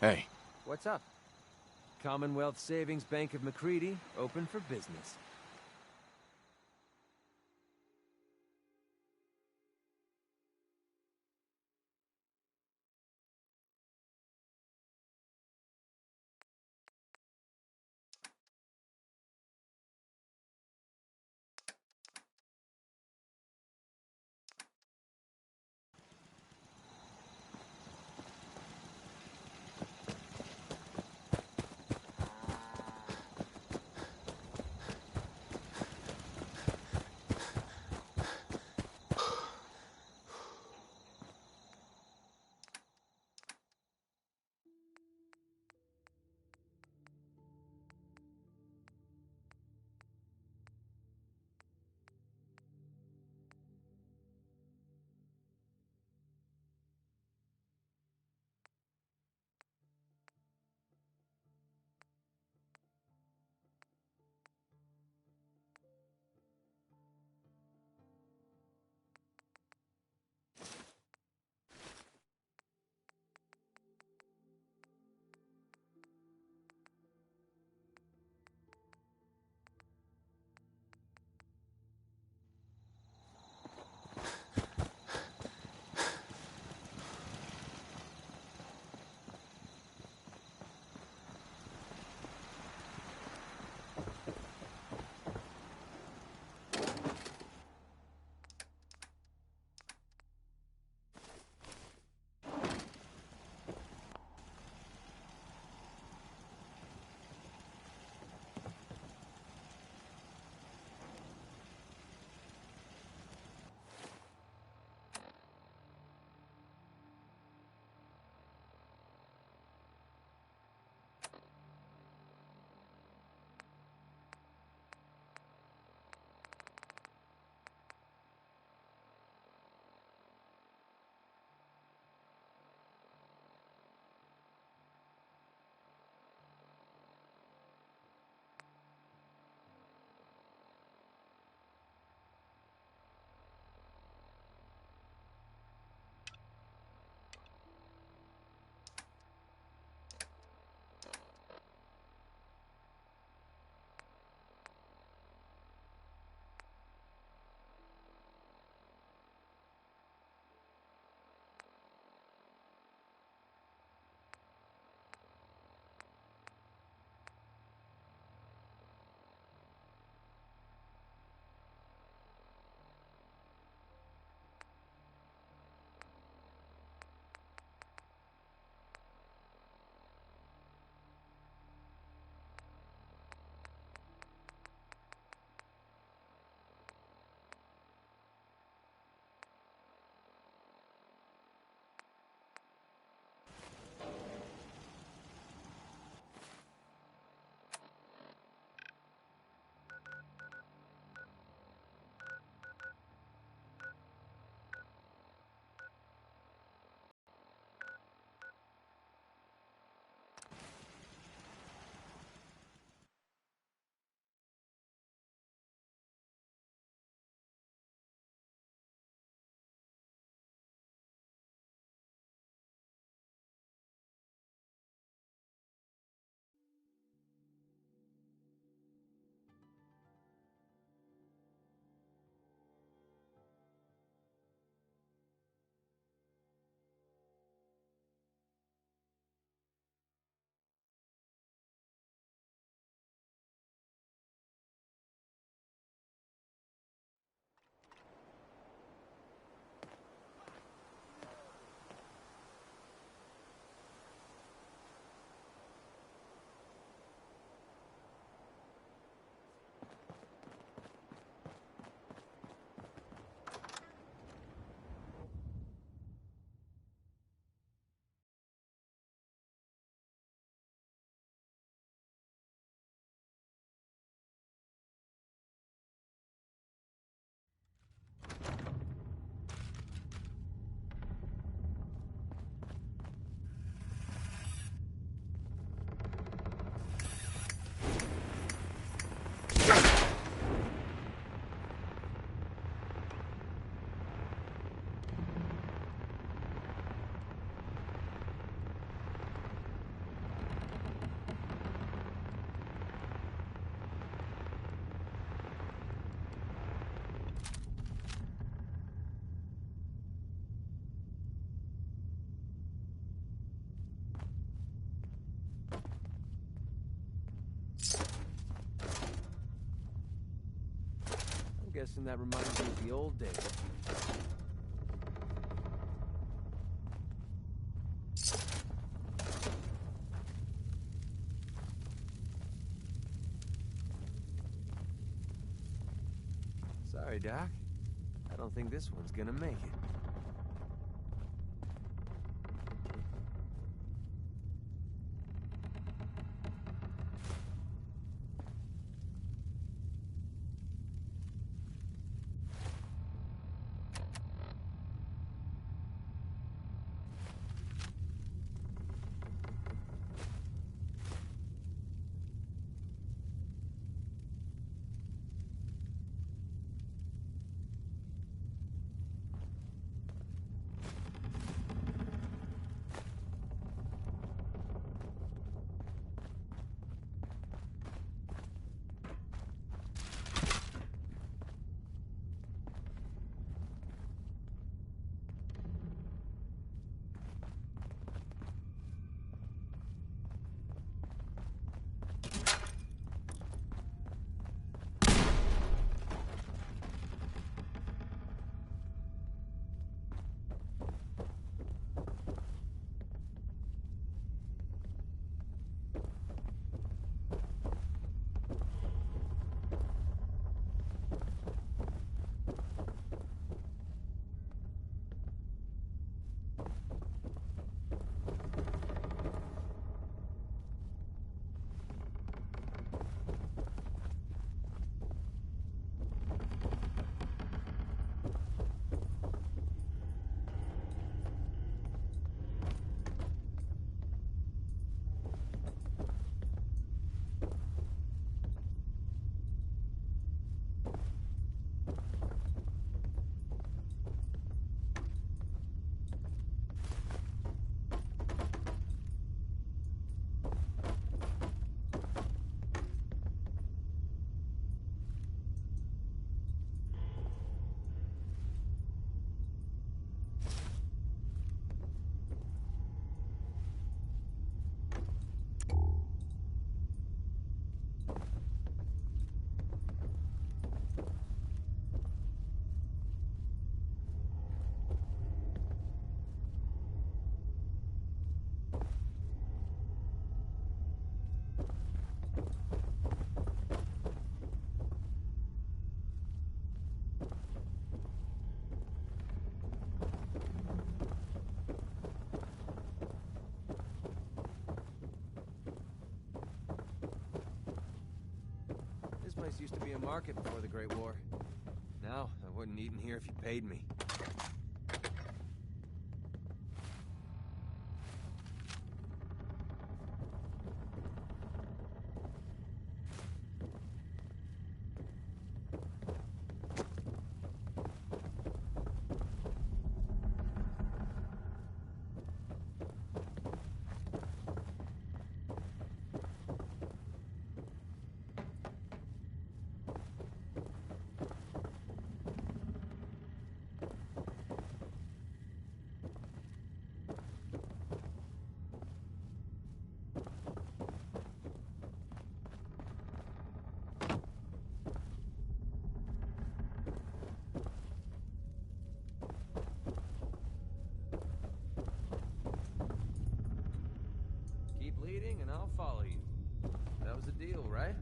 Hey. What's up? Commonwealth Savings Bank of McCready, open for business. Guessing that reminds me of the old days. Sorry, Doc. I don't think this one's gonna make it. This place used to be a market before the Great War. Now, I wouldn't eat in here if you paid me. Keep leading and I'll follow you. That was a deal, right?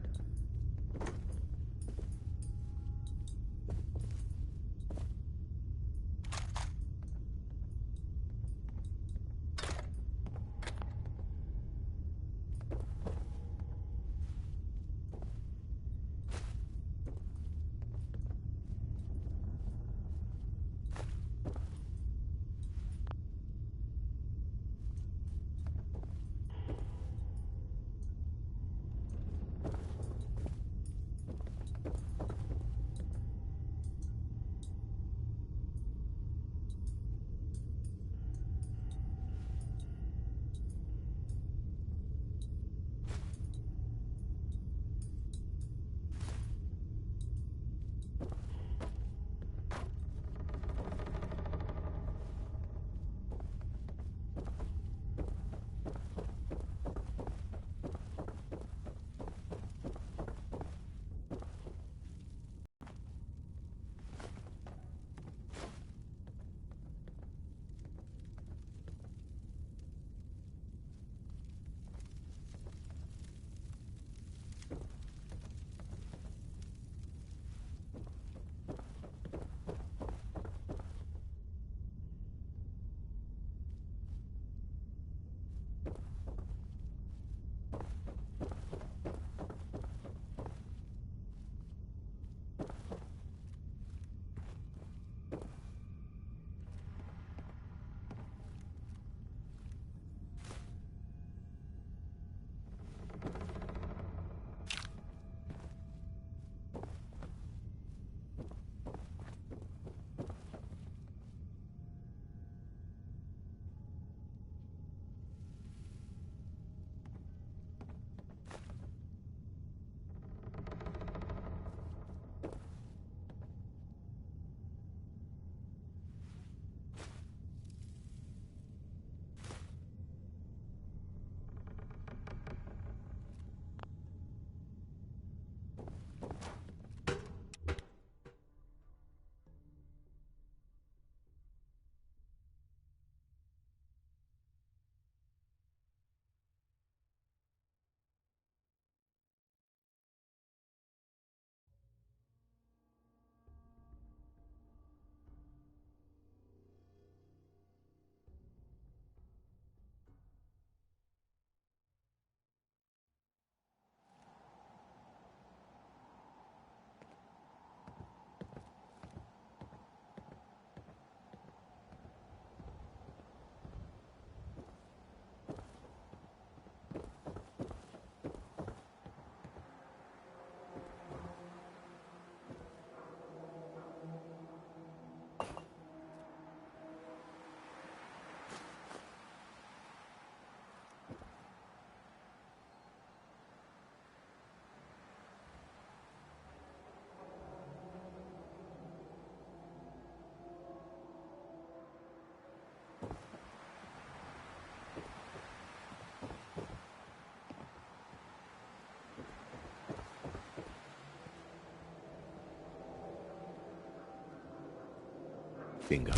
Bingo.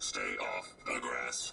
Stay off the grass.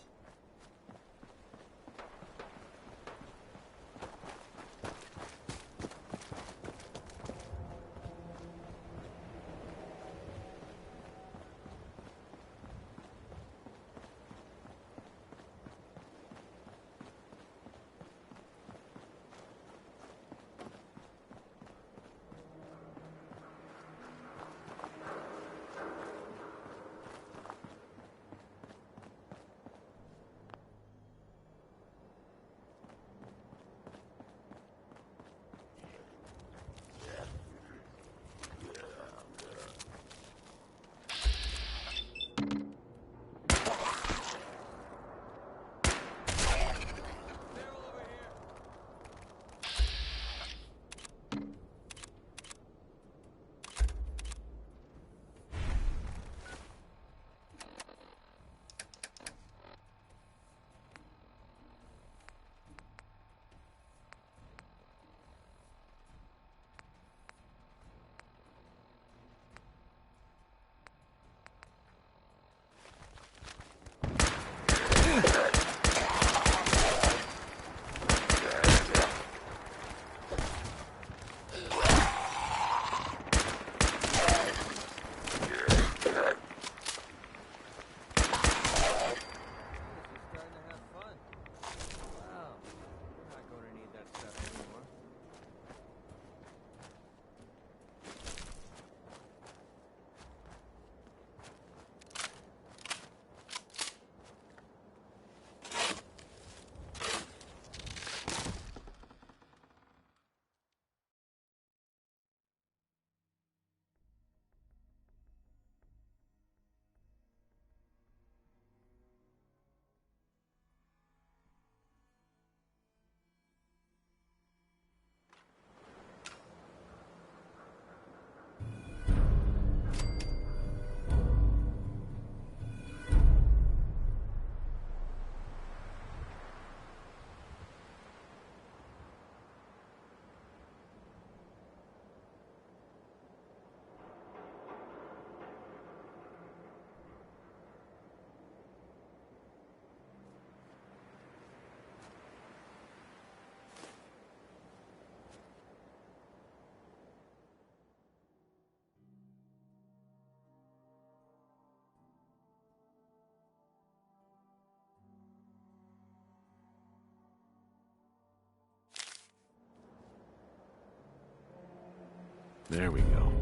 There we go.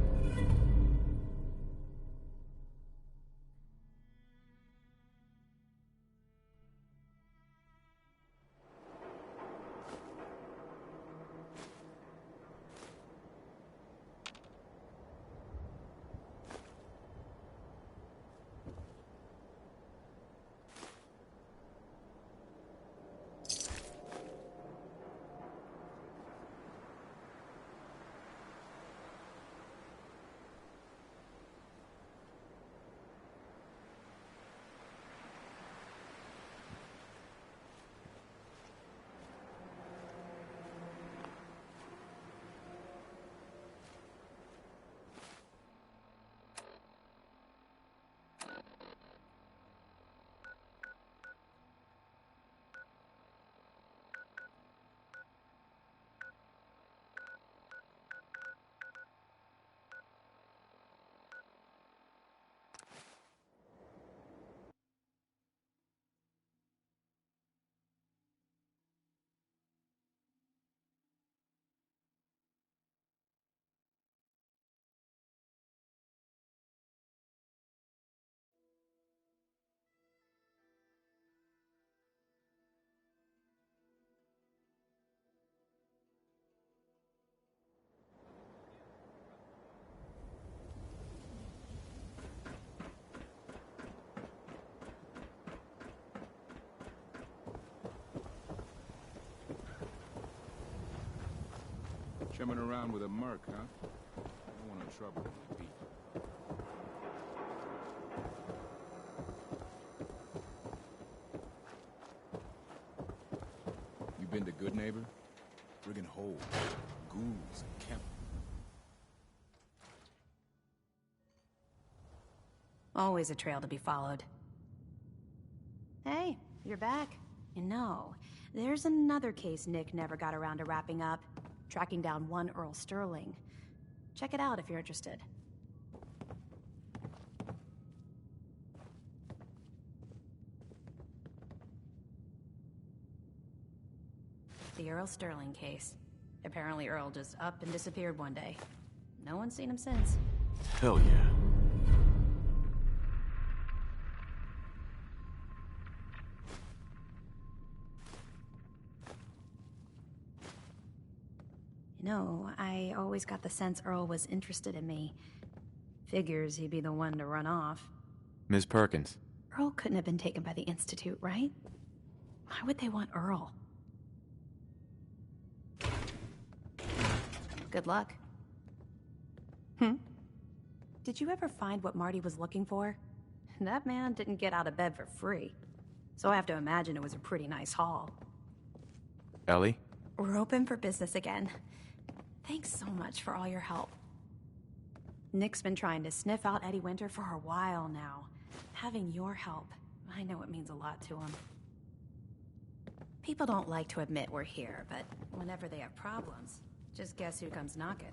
Chumming around with a merc, huh? I don't want no trouble with my people. You been to Good Neighbor? Friggin' holes, ghouls, and camp. Always a trail to be followed. Hey, you're back. You know, there's another case Nick never got around to wrapping up. Tracking down one Earl Sterling. Check it out if you're interested. The Earl Sterling case. Apparently Earl just up and disappeared one day. No one's seen him since. Hell yeah. No, I always got the sense Earl was interested in me. Figures he'd be the one to run off. Ms. Perkins. Earl couldn't have been taken by the Institute, right? Why would they want Earl? Good luck. Did you ever find what Marty was looking for? That man didn't get out of bed for free. So I have to imagine it was a pretty nice haul. Ellie? We're open for business again. Thanks so much for all your help. Nick's been trying to sniff out Eddie Winter for a while now. Having your help, I know it means a lot to him. People don't like to admit we're here, but whenever they have problems, just guess who comes knocking.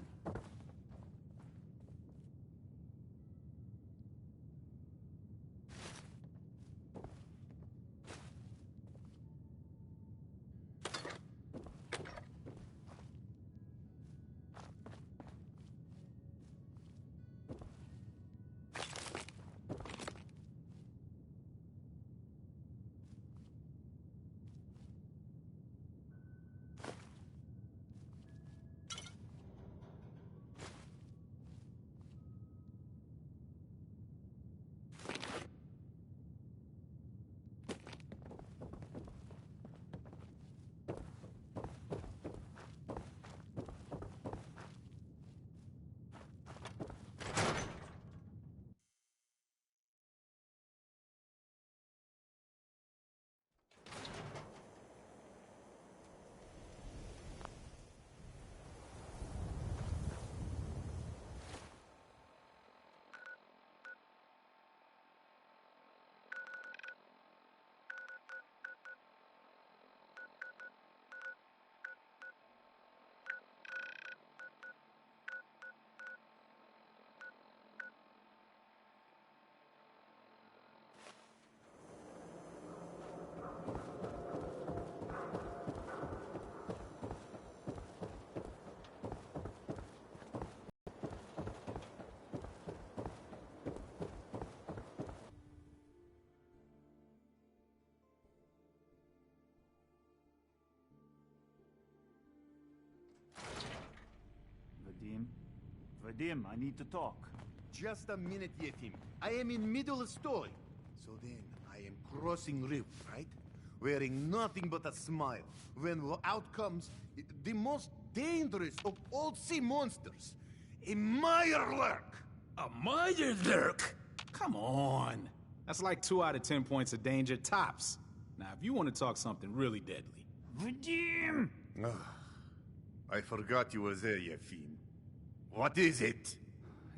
Vadim, I need to talk. Just a minute, Yefim. I am in middle of story. So then, I am crossing river, right? Wearing nothing but a smile. When out comes the most dangerous of all sea monsters, a Mirelurk! A Mirelurk? Come on. That's like 2 out of 10 points of danger tops. Now, if you want to talk something really deadly. Vadim! I forgot you were there, Yefim. What is it?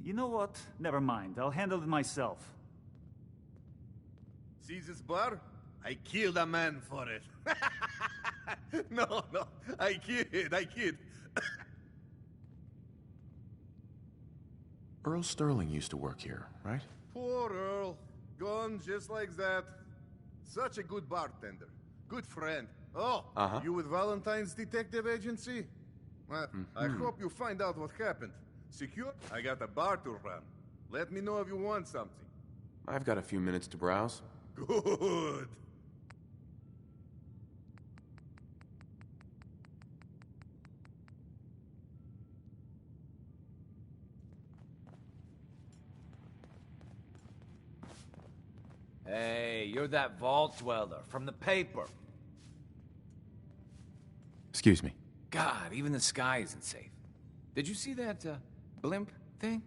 You know what? Never mind. I'll handle it myself. See this bar? I killed a man for it. No, I kid. Earl Sterling used to work here, right? Poor Earl. Gone just like that. Such a good bartender. Good friend. Oh, you with Valentine's Detective Agency? Well, I hope you find out what happened. Secure? I got a bar to run. Let me know if you want something. I've got a few minutes to browse. Good. Hey, you're that vault dweller from the paper. Excuse me. God, even the sky isn't safe. Did you see that, blimp thing?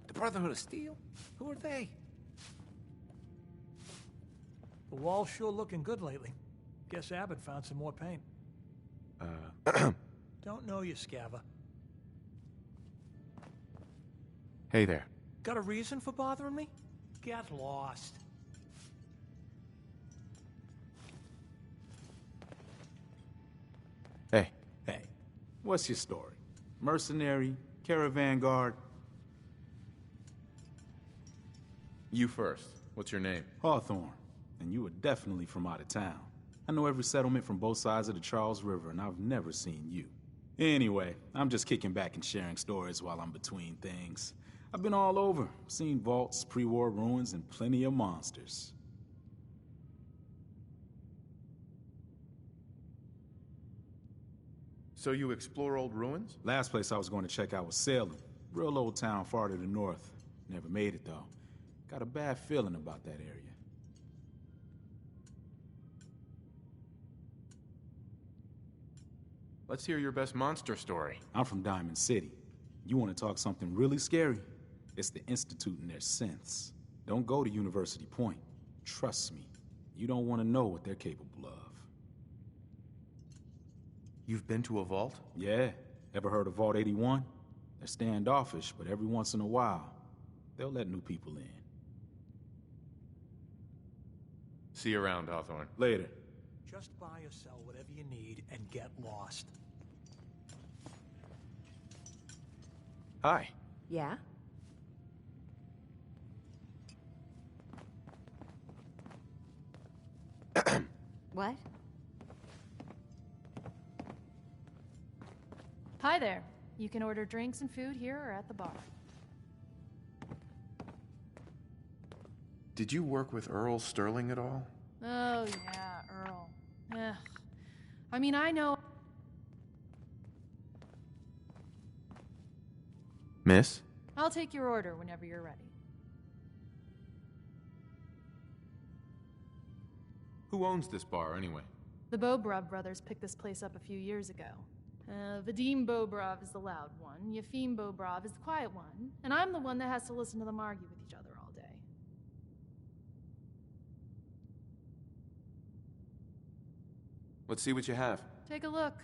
The Brotherhood of Steel? Who are they? The wall's sure looking good lately. Guess Abbott found some more paint. Don't know you, Scava. Hey there. Got a reason for bothering me? Get lost. Hey. Hey, what's your story? Mercenary? Caravan guard? You first. What's your name? Hawthorne. And you are definitely from out of town. I know every settlement from both sides of the Charles River, and I've never seen you. Anyway, I'm just kicking back and sharing stories while I'm between things. I've been all over, seen vaults, pre-war ruins, and plenty of monsters. So you explore old ruins? Last place I was going to check out was Salem. Real old town far to the north. Never made it, though. Got a bad feeling about that area. Let's hear your best monster story. I'm from Diamond City. You want to talk something really scary? It's the Institute and their synths. Don't go to University Point. Trust me. You don't want to know what they're capable of. You've been to a vault? Yeah. Ever heard of Vault 81? They're standoffish, but every once in a while, they'll let new people in. See you around, Hawthorne. Later. Just buy or sell whatever you need and get lost. Hi. Yeah? What? Hi there. You can order drinks and food here or at the bar. Did you work with Earl Sterling at all? Oh, yeah, Earl. Ugh. I mean, I know... Miss? I'll take your order whenever you're ready. Who owns this bar, anyway? The Bobrov brothers picked this place up a few years ago. Vadim Bobrov is the loud one, Yefim Bobrov is the quiet one, and I'm the one that has to listen to them argue with each other all day. Let's see what you have. Take a look.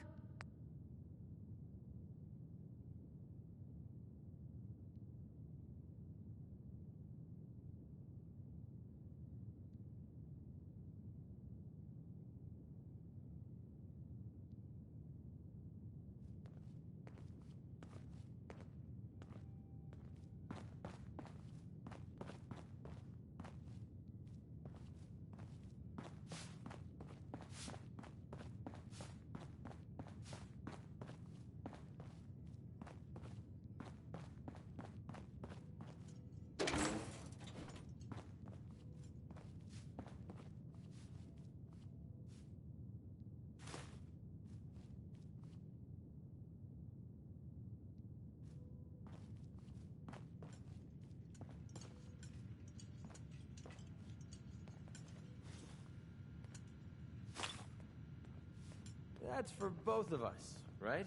That's for both of us, right?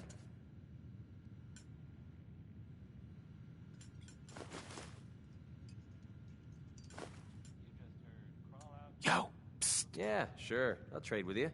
Yo, psst. Yeah, sure. I'll trade with you.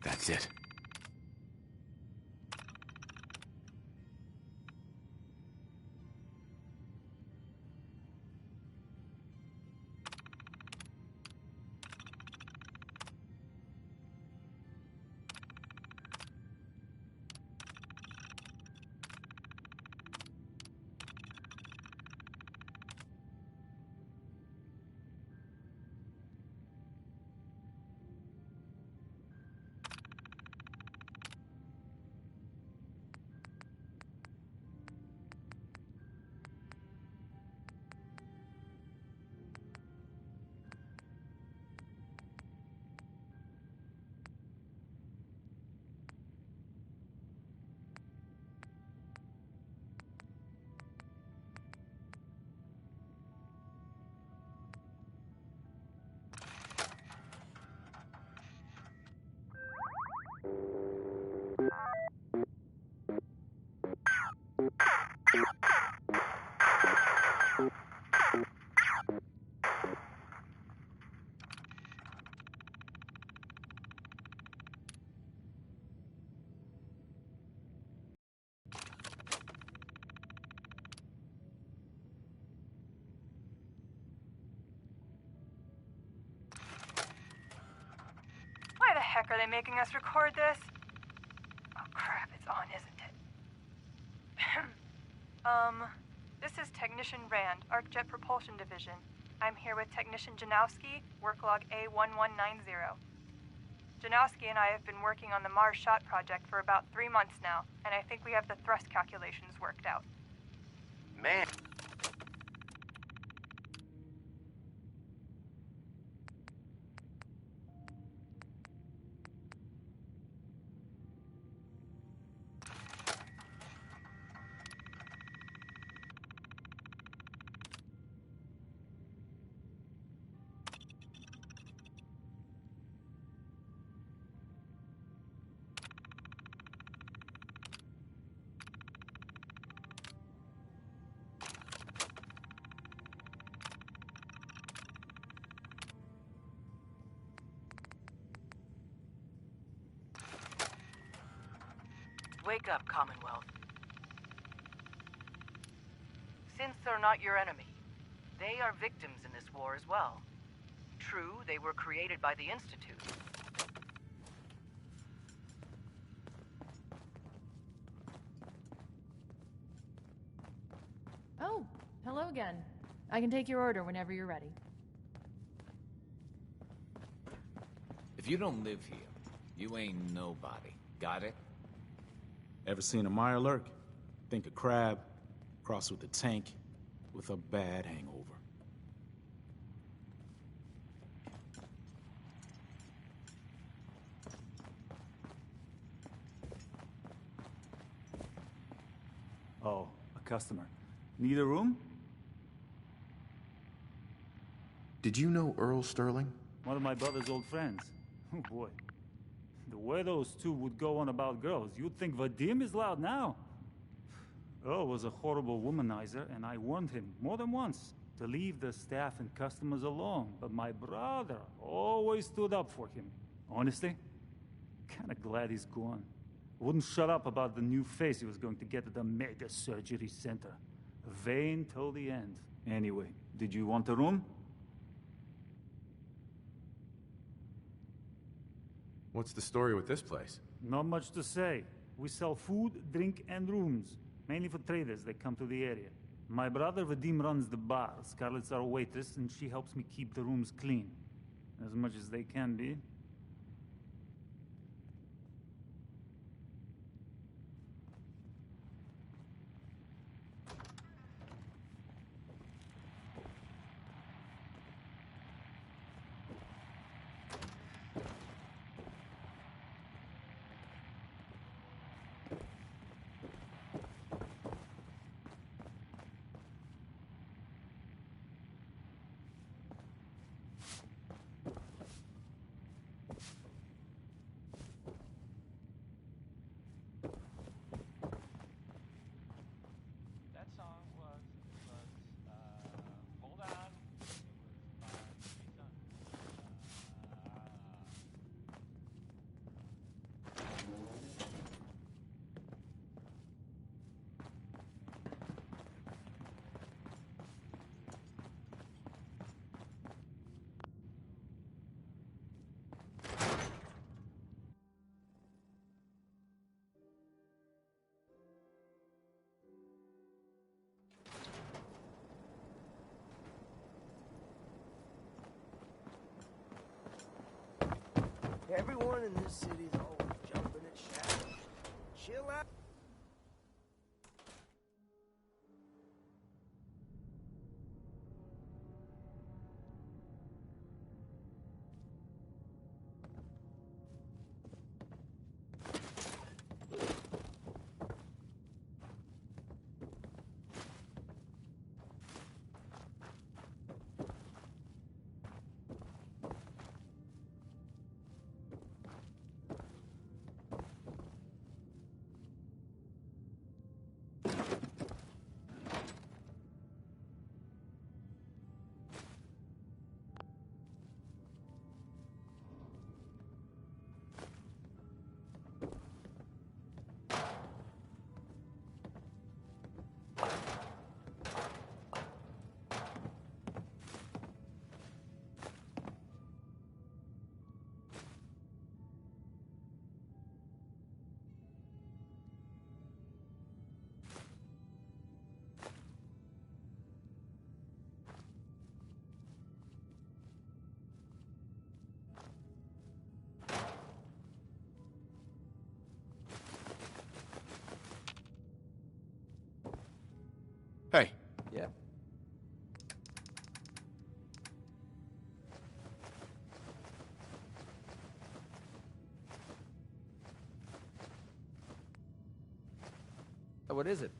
That's it. Why the heck are they making us record this? Oh crap, it's on, isn't it? This is Technician Rand, ArcJet Propulsion Division. I'm here with Technician Janowski, work log A1190. Janowski and I have been working on the Mars Shot project for about 3 months now, and I think we have the thrust calculations worked out. Man. Wake up, Commonwealth. Synths are not your enemy. They are victims in this war as well. True, they were created by the Institute. Oh, hello again. I can take your order whenever you're ready. If you don't live here, you ain't nobody. Got it? Ever seen a Meyer lurk? Think a crab, crossed with a tank, with a bad hangover. Oh, a customer. Need a room? Did you know Earl Sterling? One of my brother's old friends. Oh boy. The way those two would go on about girls, you'd think Vadim is loud now. Earl was a horrible womanizer, and I warned him more than once to leave the staff and customers alone. But my brother always stood up for him. Honestly, kinda glad he's gone. Wouldn't shut up about the new face he was going to get at the mega surgery center. Vain till the end. Anyway, did you want a room? What's the story with this place? Not much to say. We sell food, drink, and rooms. Mainly for traders that come to the area. My brother Vadim runs the bar. Scarlett's our waitress, and she helps me keep the rooms clean. As much as they can be. Everyone in this city's always jumping at shadows. Chill out. Hey. Yeah. Oh, what is it?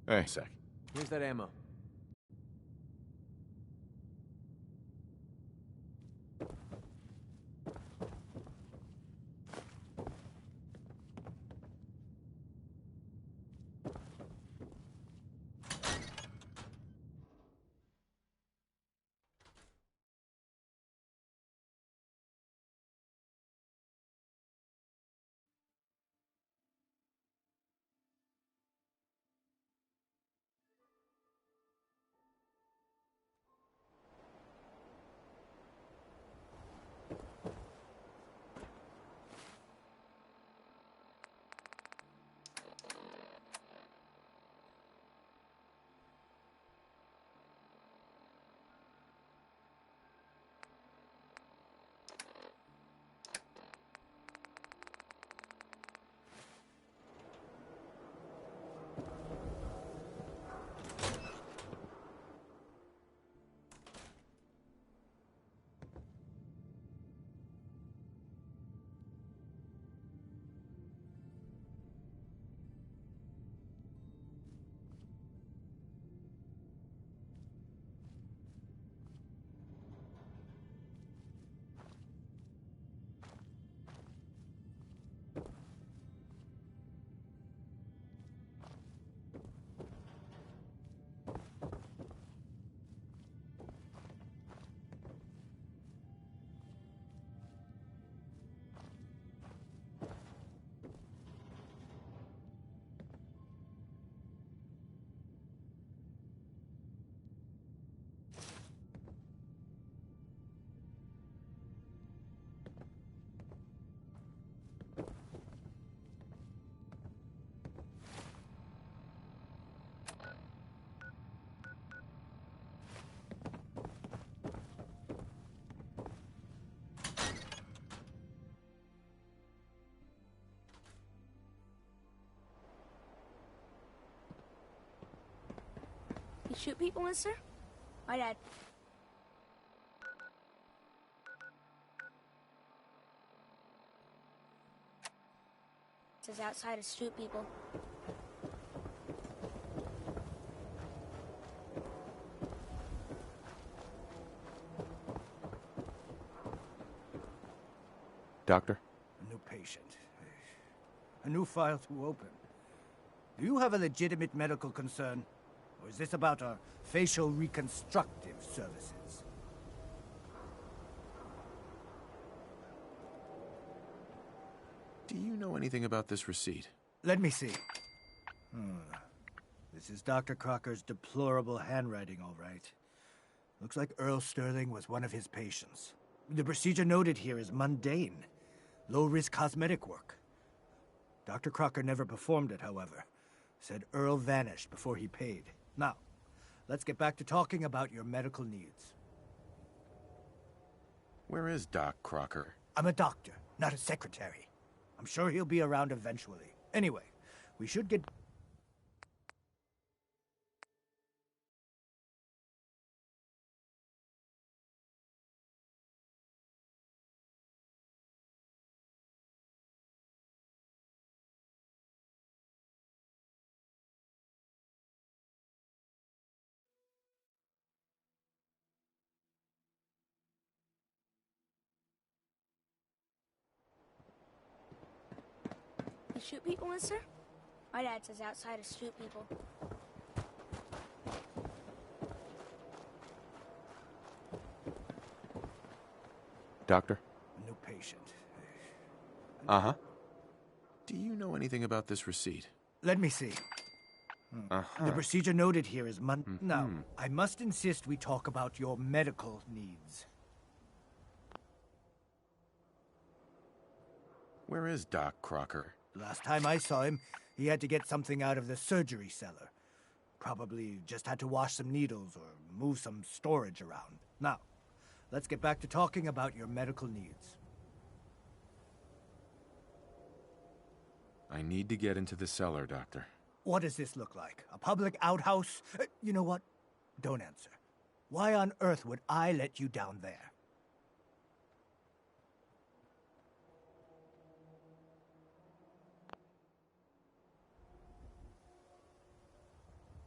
Hey, sec. Here's that ammo. You shoot people, mister? My dad. It says outside to shoot people. Doctor? A new patient. A new file to open. Do you have a legitimate medical concern? Or is this about our facial reconstructive services? Do you know anything about this receipt? Let me see. This is Dr. Crocker's deplorable handwriting, all right. Looks like Earl Sterling was one of his patients. The procedure noted here is mundane, low-risk cosmetic work. Dr. Crocker never performed it, however. Said Earl vanished before he paid. Now, let's get back to talking about your medical needs. Where is Doc Crocker? I'm a doctor, not a secretary. I'm sure he'll be around eventually. Anyway, we should get... You shoot people, mister? My dad says outside to shoot people. Doctor? A new patient. Uh-huh. Do you know anything about this receipt? Let me see. The procedure noted here is Now, I must insist we talk about your medical needs. Where is Doc Crocker? Last time I saw him, he had to get something out of the surgery cellar. Probably just had to wash some needles or move some storage around. Now, let's get back to talking about your medical needs. I need to get into the cellar, Doctor. What does this look like? A public outhouse? You know what? Don't answer. Why on earth would I let you down there?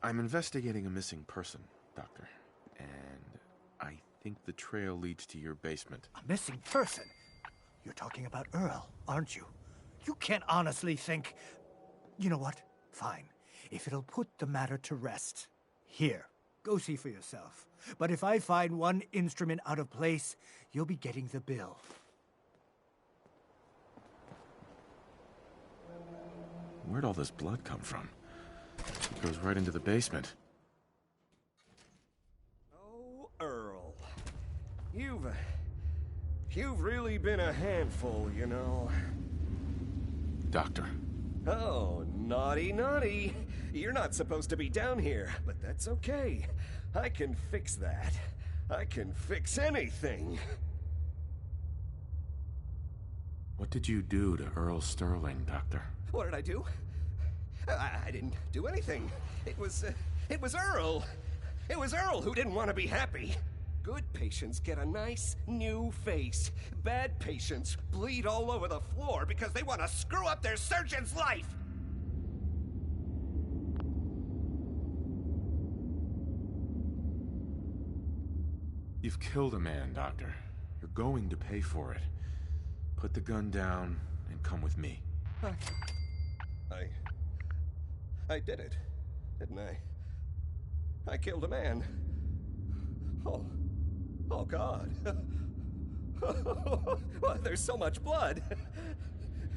I'm investigating a missing person, Doctor. And I think the trail leads to your basement. A missing person? You're talking about Earl, aren't you? You can't honestly think... You know what? Fine. If it'll put the matter to rest. Here, go see for yourself. But if I find one instrument out of place, you'll be getting the bill. Where'd all this blood come from? It goes right into the basement. Oh, Earl. You've really been a handful, you know. Doctor. Oh, naughty, naughty. You're not supposed to be down here, but that's okay. I can fix that. I can fix anything. What did you do to Earl Sterling, Doctor? What did I do? I didn't do anything. It was Earl. It was Earl who didn't want to be happy. Good patients get a nice new face. Bad patients bleed all over the floor because they want to screw up their surgeon's life. You've killed a man, Doctor. You're going to pay for it. Put the gun down and come with me. I did it, didn't I? I killed a man. Oh God. Well, there's so much blood.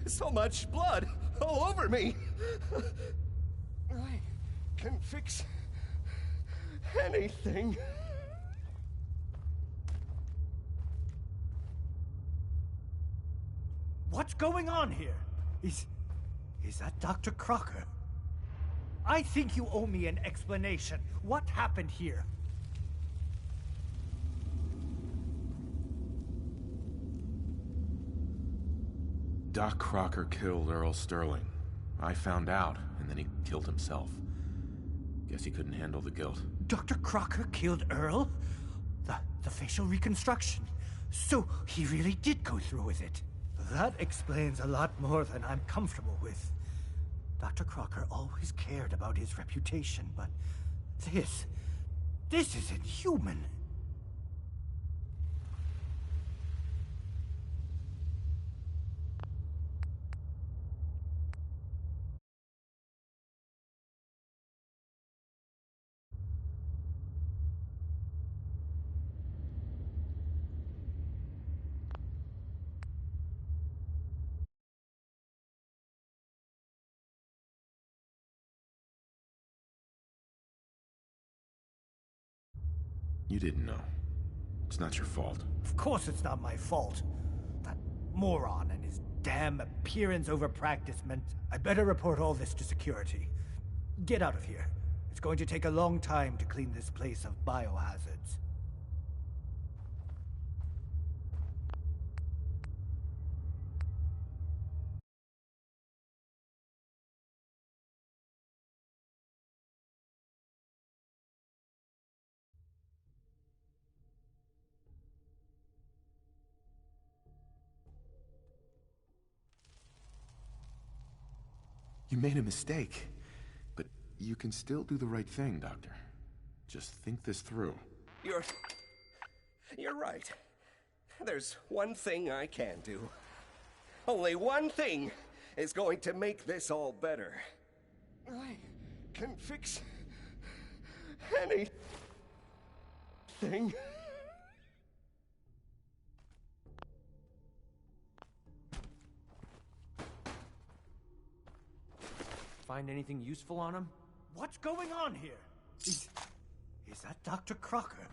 So much blood all over me. I can fix anything. What's going on here? Is that Dr. Crocker? I think you owe me an explanation. What happened here? Doc Crocker killed Earl Sterling. I found out, and then he killed himself. Guess he couldn't handle the guilt. Dr. Crocker killed Earl? The facial reconstruction. So he really did go through with it. That explains a lot more than I'm comfortable with. Dr. Crocker always cared about his reputation, but this is inhuman. You didn't know. It's not your fault. Of course it's not my fault. That moron and his damn appearance over practice meant I better report all this to security. Get out of here. It's going to take a long time to clean this place of biohazards. You made a mistake. But you can still do the right thing, Doctor. Just think this through. You're right. There's one thing I can do. Only one thing is going to make this all better. I can fix anything. Find anything useful on him? What's going on here? Is that Dr. Crocker?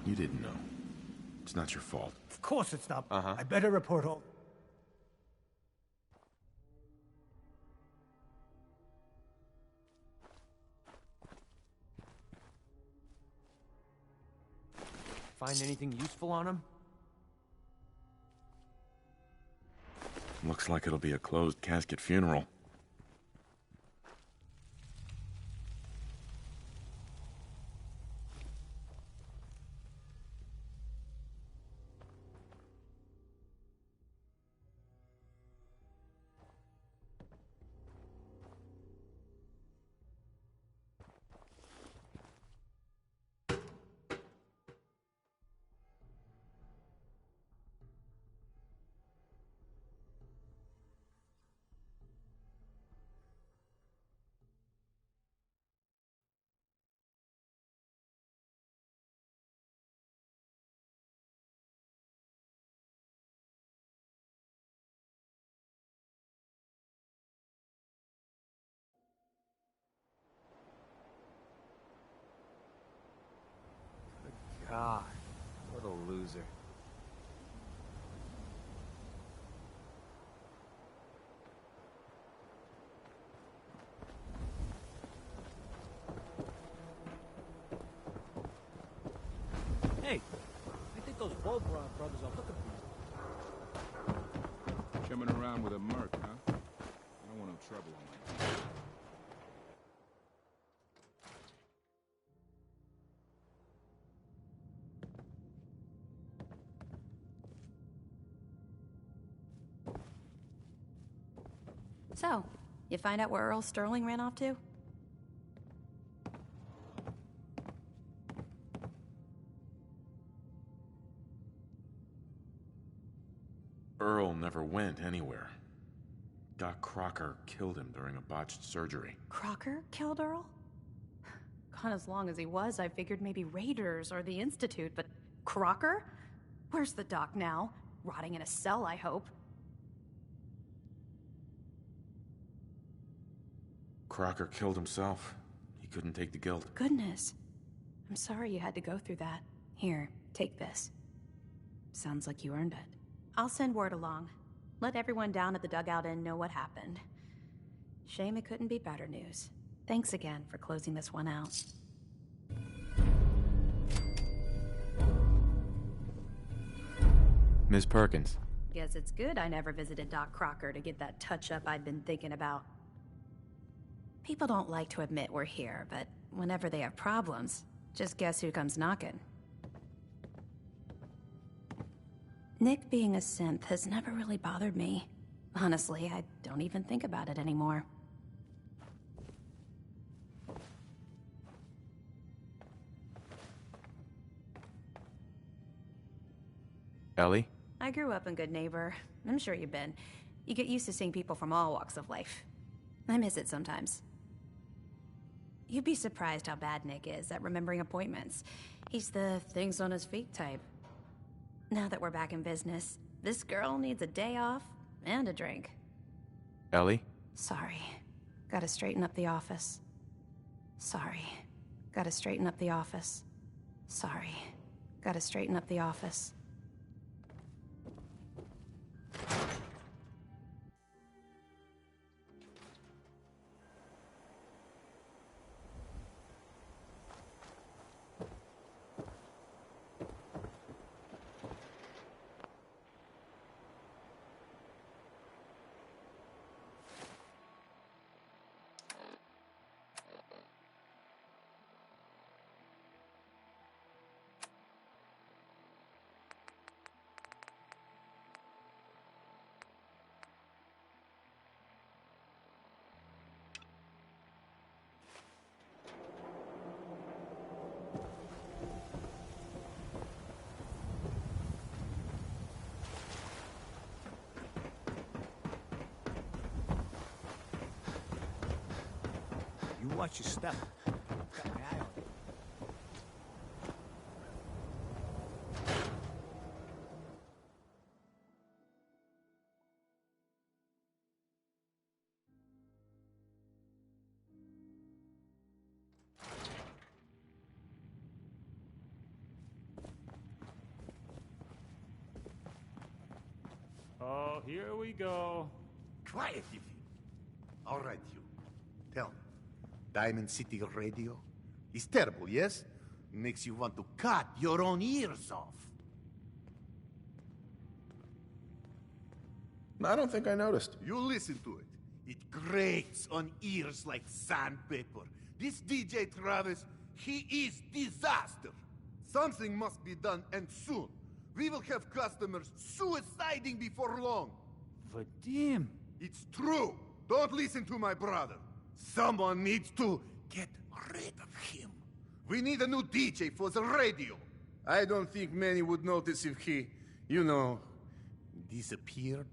You didn't know. It's not your fault. Of course it's not. I better report all... Find anything useful on him? Looks like it'll be a closed casket funeral. God, what a loser. Hey, I think those Bobrov brothers are looking for you. Chumming around with a merc, huh? I don't want no trouble on my hands. So, you find out where Earl Sterling ran off to? Earl never went anywhere. Doc Crocker killed him during a botched surgery. Crocker killed Earl? Gone as long as he was, I figured maybe Raiders or the Institute, but Crocker? Where's the doc now? Rotting in a cell, I hope. Crocker killed himself. He couldn't take the guilt. Goodness. I'm sorry you had to go through that. Here, take this. Sounds like you earned it. I'll send word along. Let everyone down at the Dugout Inn know what happened. Shame it couldn't be better news. Thanks again for closing this one out. Miss Perkins. Guess it's good I never visited Doc Crocker to get that touch-up I'd been thinking about. People don't like to admit we're here, but whenever they have problems, just guess who comes knocking. Nick being a synth has never really bothered me. Honestly, I don't even think about it anymore. Ellie? I grew up in Good Neighbor. I'm sure you've been. You get used to seeing people from all walks of life. I miss it sometimes. You'd be surprised how bad Nick is at remembering appointments. He's the things on his feet type. Now that we're back in business, this girl needs a day off and a drink. Ellie? Sorry. Gotta straighten up the office. Sorry. Gotta straighten up the office. Sorry. Gotta straighten up the office. You watch your step. Got my eye on you. Oh, here we go. Quiet, you. All right, you. Tell me. Diamond City Radio? It's terrible, yes? Makes you want to cut your own ears off. I don't think I noticed. You listen to it. It grates on ears like sandpaper. This DJ Travis, he is disaster. Something must be done, and soon. We will have customers suiciding before long. Vadim! It's true. Don't listen to my brother. Someone needs to get rid of him. We need a new DJ for the radio. I don't think many would notice if he, disappeared.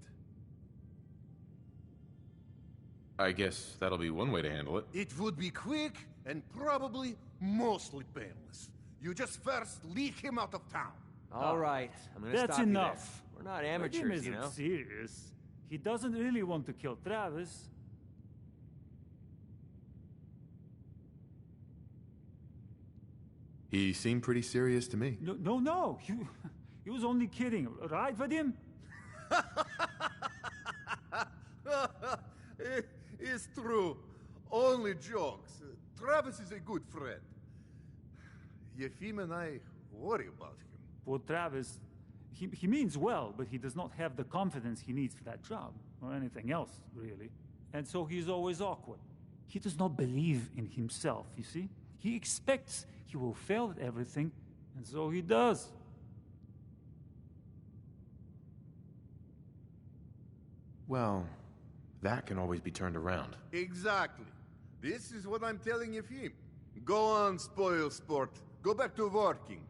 I guess that'll be one way to handle it. It would be quick and probably mostly painless. You just first lead him out of town. All right, I'm gonna That's stop enough. you there. We're not Vadim amateurs, you isn't know? serious. He doesn't really want to kill Travis. He seemed pretty serious to me. No. He was only kidding, right, Vadim? It's true. Only jokes. Travis is a good friend. Yefim and I worry about him. Poor Travis, he means well, but he does not have the confidence he needs for that job, or anything else, really. And so he's always awkward. He does not believe in himself, you see? He expects he will fail at everything, and so he does. Well, that can always be turned around. Exactly. This is what I'm telling Yefim. Go on, spoil sport. Go back to working.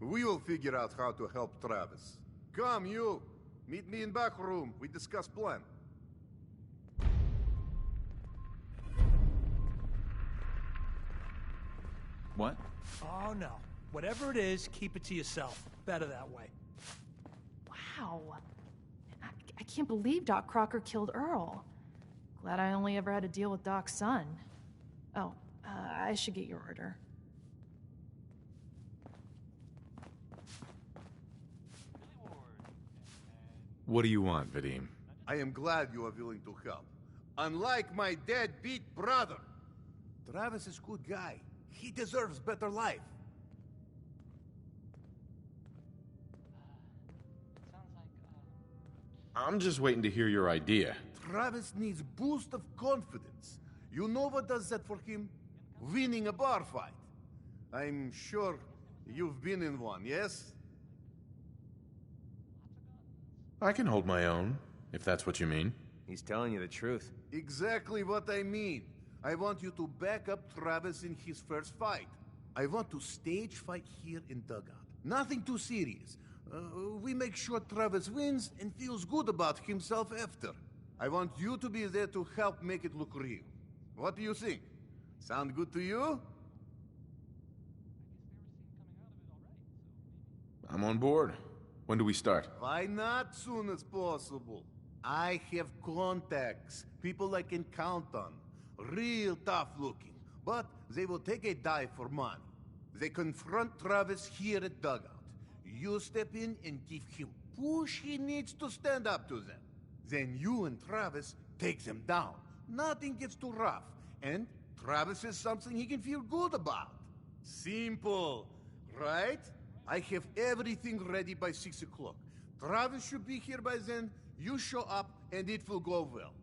We will figure out how to help Travis. Come, you. Meet me in back room. We discuss plan. What? Oh, no. Whatever it is, keep it to yourself. Better that way. Wow. I can't believe Doc Crocker killed Earl. Glad I only ever had to deal with Doc's son. Oh, I should get your order. What do you want, Vadim? I am glad you are willing to help. Unlike my deadbeat brother. Travis is a good guy. He deserves better life. I'm just waiting to hear your idea. Travis needs boost of confidence. You know what does that for him? Winning a bar fight. I'm sure you've been in one, yes? I can hold my own, if that's what you mean. He's telling you the truth. Exactly what I mean. I want you to back up Travis in his first fight. I want to stage fight here in Dugout. Nothing too serious. We make sure Travis wins and feels good about himself after. I want you to be there to help make it look real. What do you think? Sound good to you? I'm on board. When do we start? Why not soon as possible? I have contacts, people I can count on. Real tough looking, but they will take a dive for money. They confront Travis here at Dugout. You step in and give him push he needs to stand up to them. Then you and Travis take them down. Nothing gets too rough, and Travis has something he can feel good about. Simple, right? I have everything ready by 6 o'clock. Travis should be here by then. You show up, and it will go well.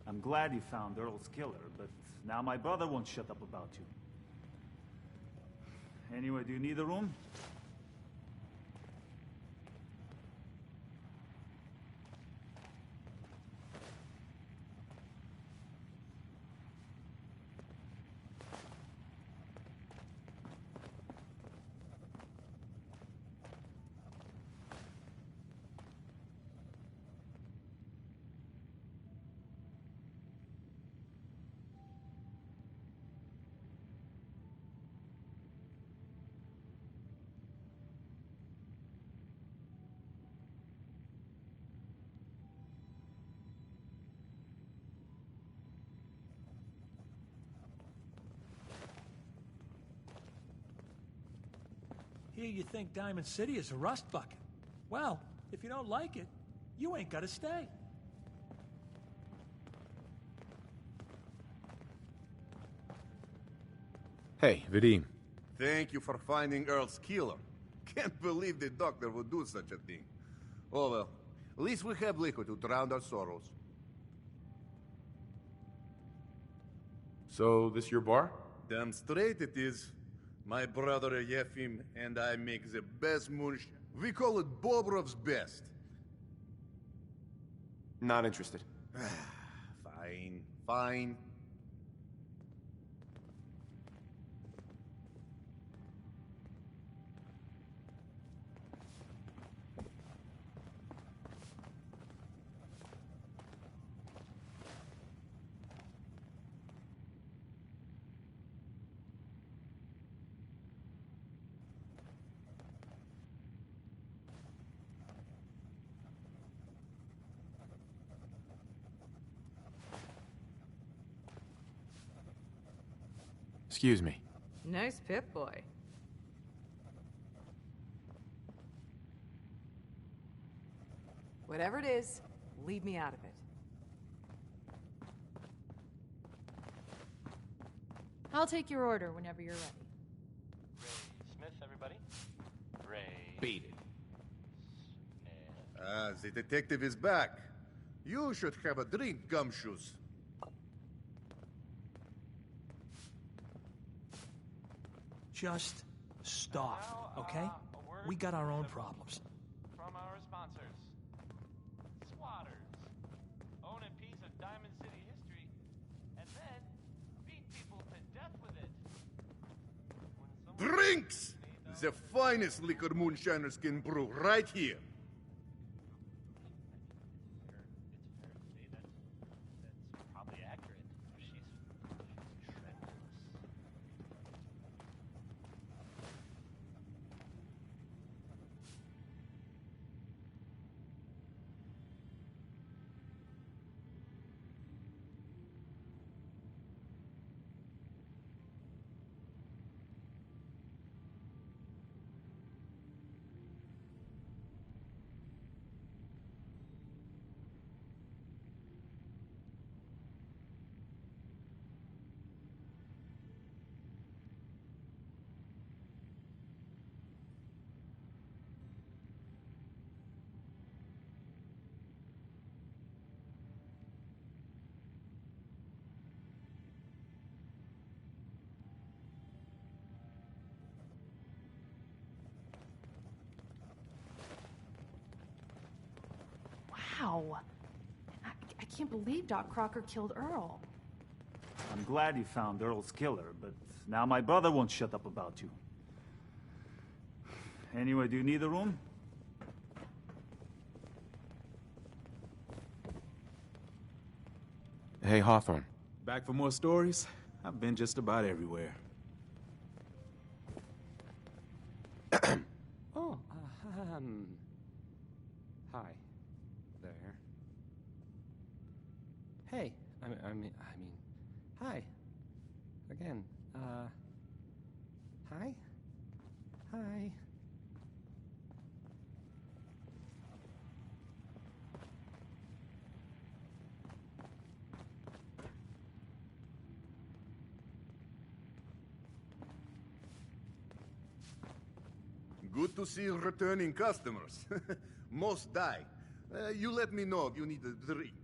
I'm glad you found Earl's killer, but now my brother won't shut up about you. Anyway, do you need a room? Here you think Diamond City is a rust bucket. Well, if you don't like it, you ain't gotta stay. Hey, Vadim. Thank you for finding Earl's killer. Can't believe the doctor would do such a thing. Oh well, at least we have liquor to drown our sorrows. So, this your bar? Damn straight it is. My brother Yefim and I make the best moonshine. We call it Bobrov's best. Not interested. Fine, fine. Excuse me. Nice Pip-Boy. Whatever it is, leave me out of it. I'll take your order whenever you're ready. Ray Smith, everybody. Ray. Beat it. Ah, the detective is back. You should have a drink, Gumshoes. Just stop, okay? We got our own problems. From our sponsors. Squatters. Own a piece of Diamond City history, and then beat people to death with it. Drinks! The finest liquor moonshiners can brew right here. Wow. I can't believe Doc Crocker killed Earl. I'm glad you found Earl's killer, but now my brother won't shut up about you. Anyway, do you need a room? Hey, Hawthorne. Back for more stories? I've been just about everywhere. Oh, hi there. Hey, I mean, hi. Again, hi? Hi. Good to see returning customers. Most die. You let me know if you need a drink.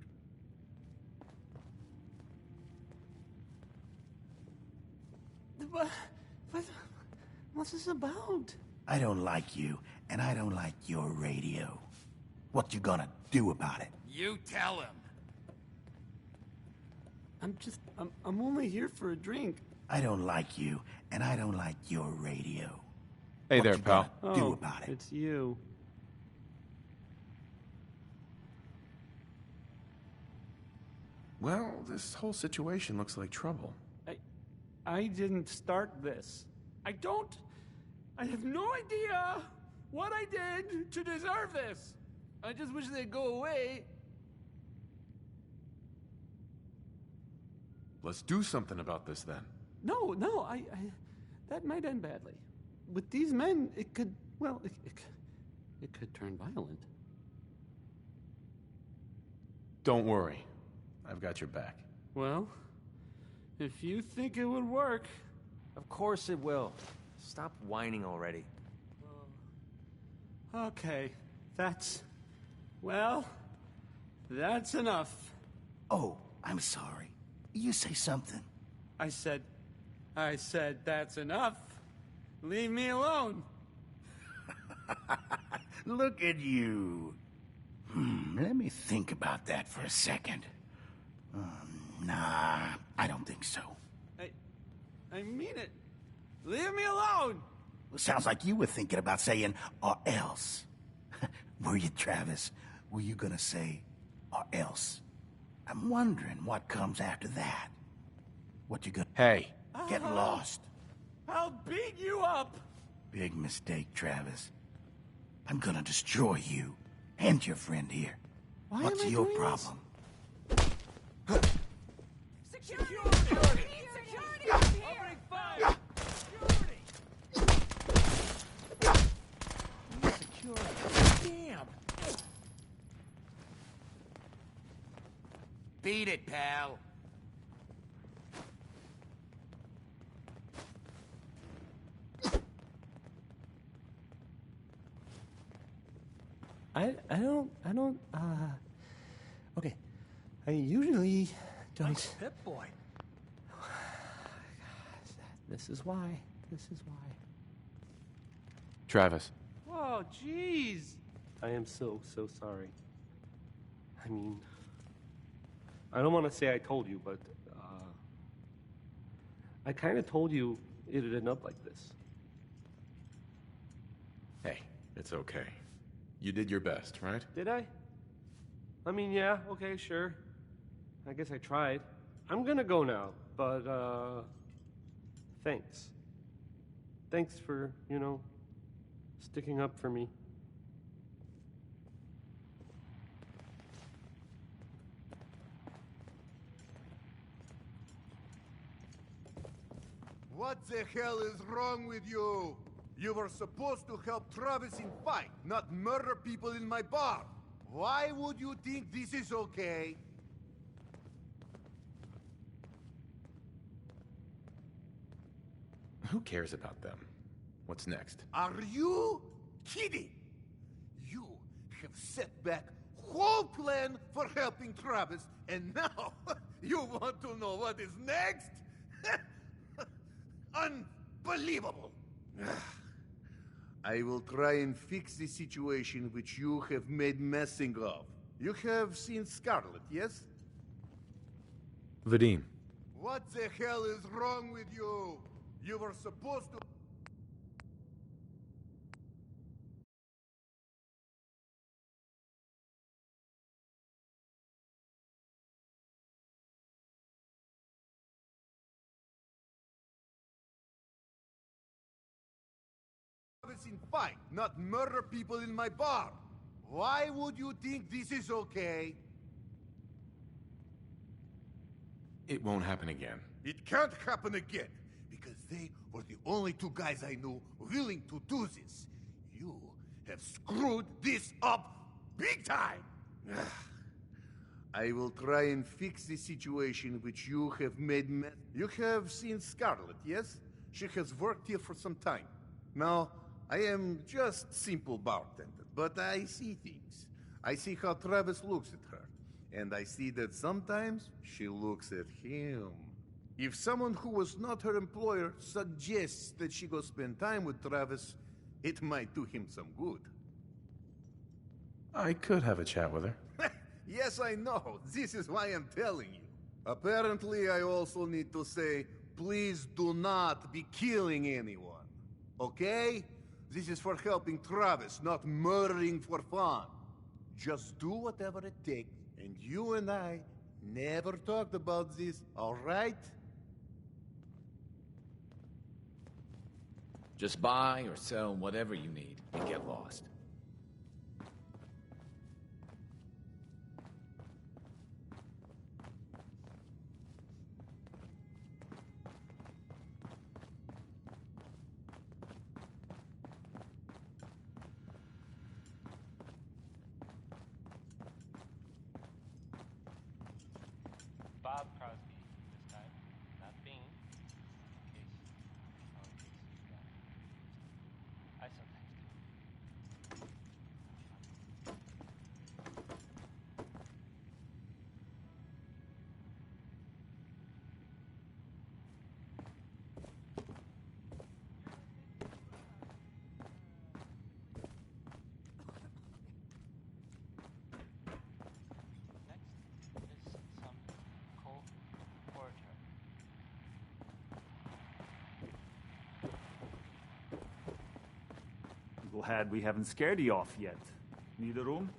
What's this about? I don't like you, and I don't like your radio. What you gonna do about it? You tell him. I'm only here for a drink. I don't like you, and I don't like your radio. Hey what there, you pal. gonna do about it? It's you. Well, this whole situation looks like trouble. I didn't start this. I have no idea what I did to deserve this. I just wish they'd go away. Let's do something about this then. No, I that might end badly. With these men, it could, well, it could turn violent. Don't worry. I've got your back. Well, if you think it would work. Of course it will. Stop whining already. Okay, that's enough. Oh, I'm sorry. You say something. I said that's enough. Leave me alone. Look at you. Let me think about that for a second. Nah, I don't think so. I mean it. Leave me alone. Well, sounds like you were thinking about saying, or else. Were you, Travis? Were you gonna say, or else? I'm wondering what comes after that. What you gonna... Hey. Get lost. I'll beat you up. Big mistake, Travis. I'm gonna destroy you and your friend here. Why What's am I your doing problem? Security! Security! Opening fire! Security! Damn! Beat it, pal. Okay. I usually don't... Nice Pip Boy. This is why. Travis. Oh, jeez. I am so sorry. I mean, I don't want to say I told you, but I kind of told you it'd end up like this. Hey, it's okay. You did your best, right? Did I? I mean, yeah, okay, sure. I guess I tried. I'm gonna go now, but, thanks. Thanks for, sticking up for me. What the hell is wrong with you? You were supposed to help Travis in fight, not murder people in my bar. Why would you think this is okay? Who cares about them? What's next? Are you kidding? You have set back whole plan for helping Travis, and now you want to know what is next? Unbelievable! I will try and fix the situation which you have made messing of. You have seen Scarlet, yes? Vadim. What the hell is wrong with you? You were supposed to... in fight, not murder people in my bar. Why would you think this is okay? It won't happen again. It can't happen again, because they were the only two guys I knew willing to do this. You have screwed this up big time! I will try and fix the situation which you have made mess. You have seen Scarlet, yes? She has worked here for some time. Now, I am just simple bartender, but I see things. I see how Travis looks at her, and I see that sometimes she looks at him. If someone who was not her employer suggests that she go spend time with Travis, it might do him some good. I could have a chat with her. Yes, I know. This is why I'm telling you. Apparently, I also need to say, please do not be killing anyone. Okay? This is for helping Travis, not murdering for fun. Just do whatever it takes, and you and I never talked about this, all right? Just buy or sell whatever you need and get lost. Bob Crosby this time, not Bean. In case you got it. I sometimes do. Next is some cold porter. Glad we haven't scared you off yet. Need a room?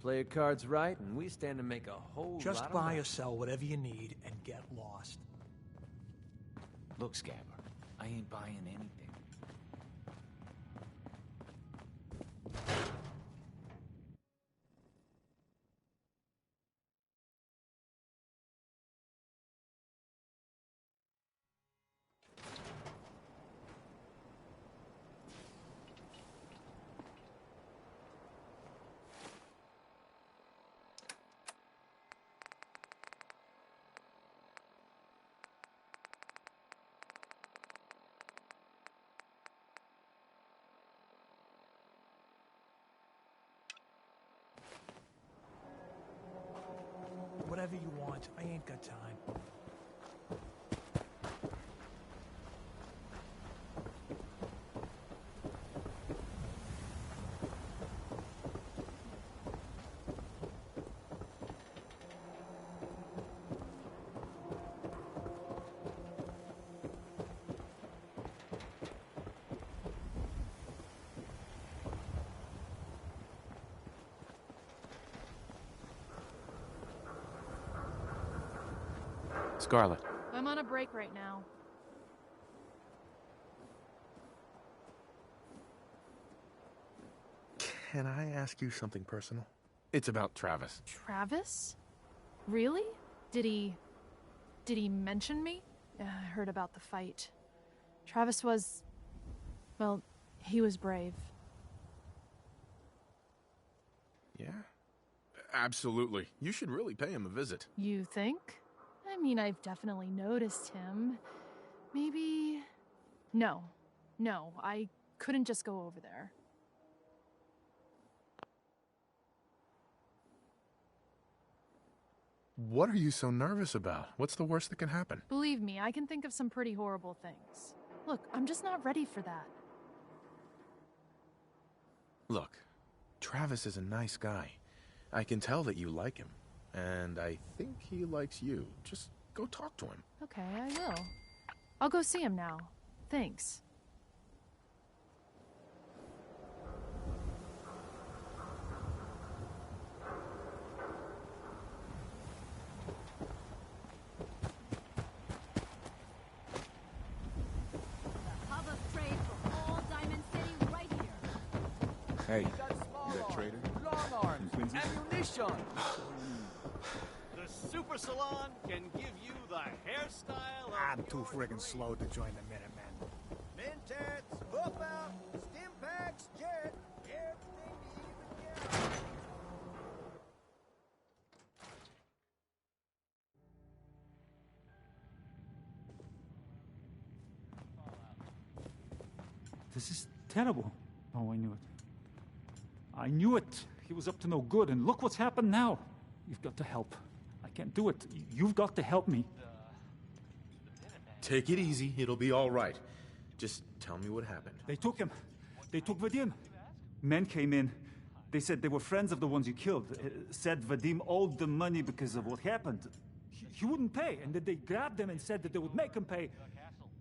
Play your cards right, and we stand to make a whole Just lot of buy money. or sell whatever you need and get lost. Look, Scabber, I ain't buying anything. Whatever you want. I ain't got time. Scarlet. I'm on a break right now. Can I ask you something personal? It's about Travis. Travis? Really? Did he mention me? I heard about the fight. Travis was... well, he was brave. Yeah? Absolutely. You should really pay him a visit. You think? I mean, I've definitely noticed him. Maybe... No, I couldn't just go over there. What are you so nervous about? What's the worst that can happen? Believe me, I can think of some pretty horrible things. Look, I'm just not ready for that. Look, Travis is a nice guy. I can tell that you like him. And I think he likes you. Just go talk to him. Okay, I will. I'll go see him now. Thanks. Hey, you that trader? Long arms, ammunition. The Super Salon can give you the hairstyle of I'm too friggin' slow to join the Minutemen. Mentats, Hoof Out, Stimpaks, Jet, everything you even get. This is terrible. Oh, I knew it. I knew it. He was up to no good, and look what's happened now. You've got to help. I can't do it. You've got to help me. Take it easy. It'll be all right. Just tell me what happened. They took him. They took Vadim. Men came in. They said they were friends of the ones you killed. Said Vadim owed them money because of what happened. He wouldn't pay, and then they grabbed him and said that they would make him pay.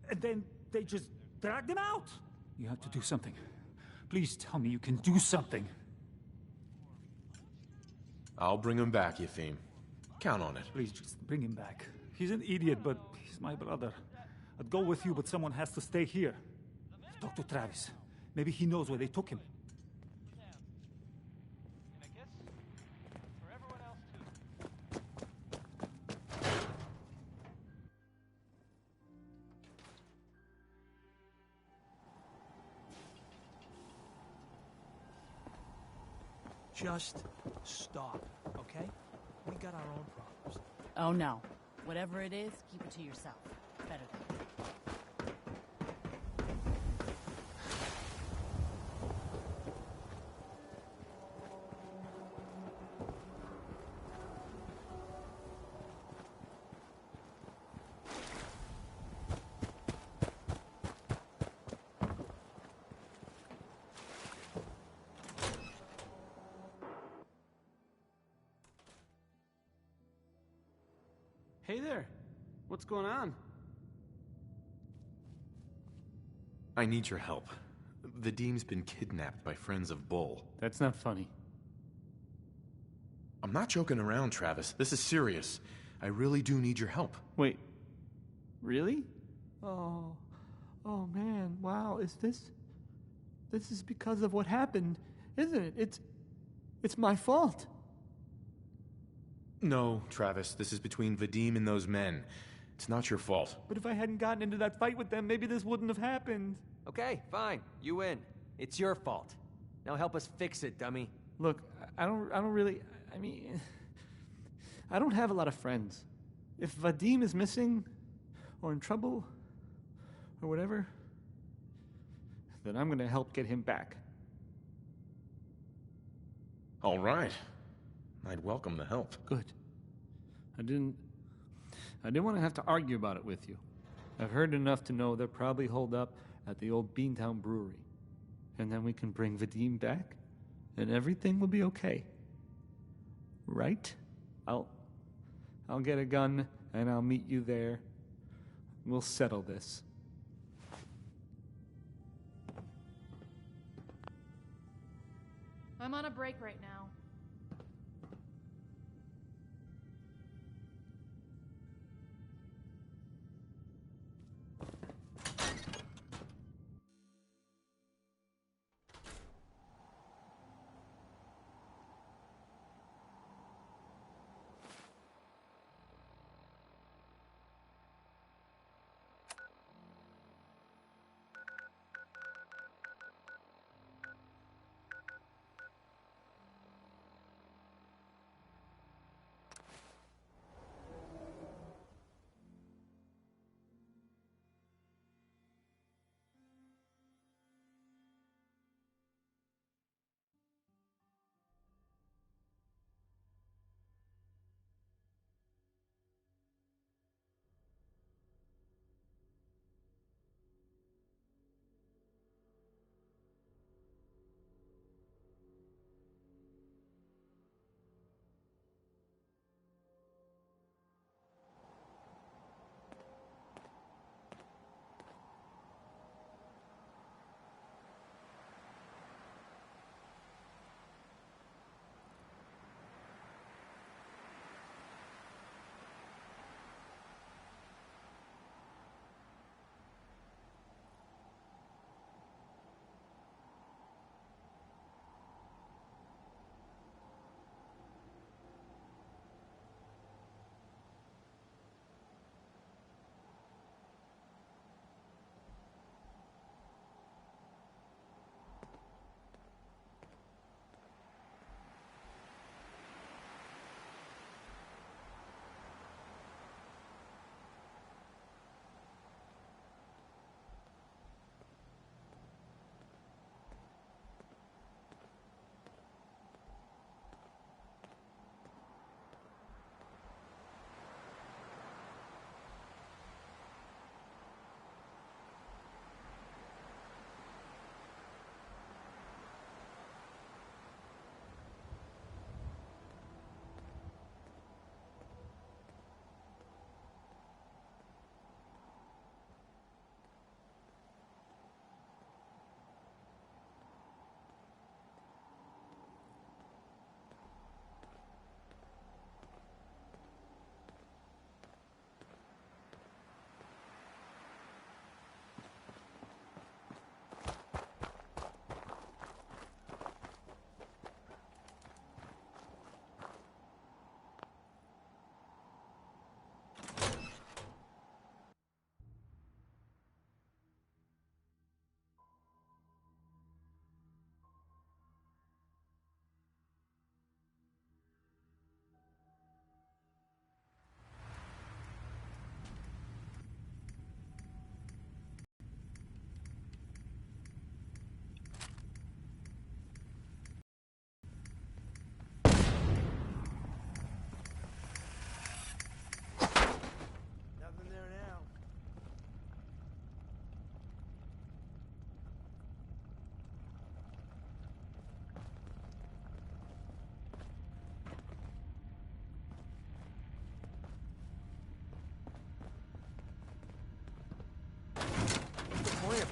And then they just dragged him out. You have to do something. Please tell me you can do something. I'll bring him back, Yefim. Count on it. Please, just bring him back. He's an idiot, but he's my brother. I'd go with you, but someone has to stay here. Talk to Travis. Maybe he knows where they took him. Just stop, okay? We got our own problems. Oh no. Whatever it is, keep it to yourself. Better than Hey there. What's going on? I need your help. Vadim's been kidnapped by friends of Bull. That's not funny. I'm not joking around, Travis. This is serious. I really do need your help. Wait. Really? Oh man. Wow. This is because of what happened, isn't it? It's my fault. No, Travis. This is between Vadim and those men. It's not your fault. But if I hadn't gotten into that fight with them, maybe this wouldn't have happened. Okay, fine. You win. It's your fault. Now help us fix it, dummy. Look, I don't really... I mean... I don't have a lot of friends. If Vadim is missing, or in trouble, or whatever, then I'm gonna help get him back. All right. I'd welcome the help. Good. I didn't want to have to argue about it with you. I've heard enough to know they're probably holed up at the old Beantown Brewery. And then we can bring Vadim back, and everything will be okay. Right? I'll get a gun, and I'll meet you there. We'll settle this. I'm on a break right now.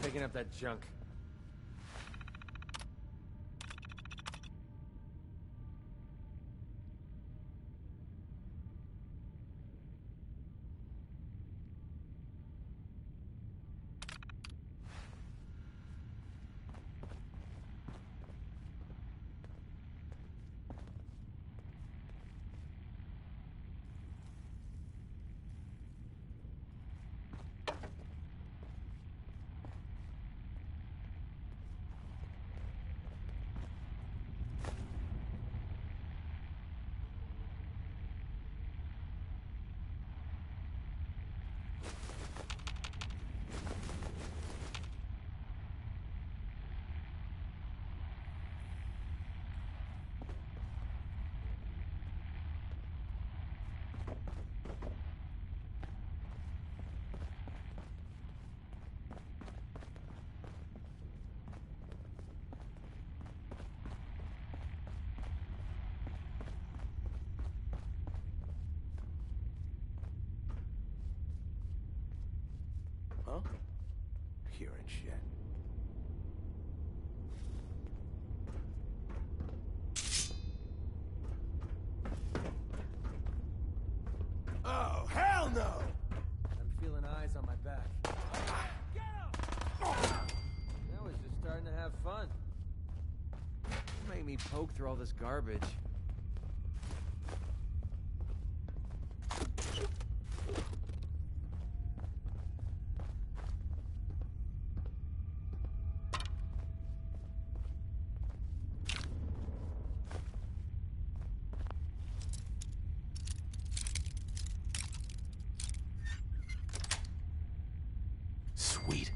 picking up that junk. Huh? Hearing shit. Oh, hell no! I'm feeling eyes on my back. Now it's just starting to have fun. Make me poke through all this garbage. Sweet.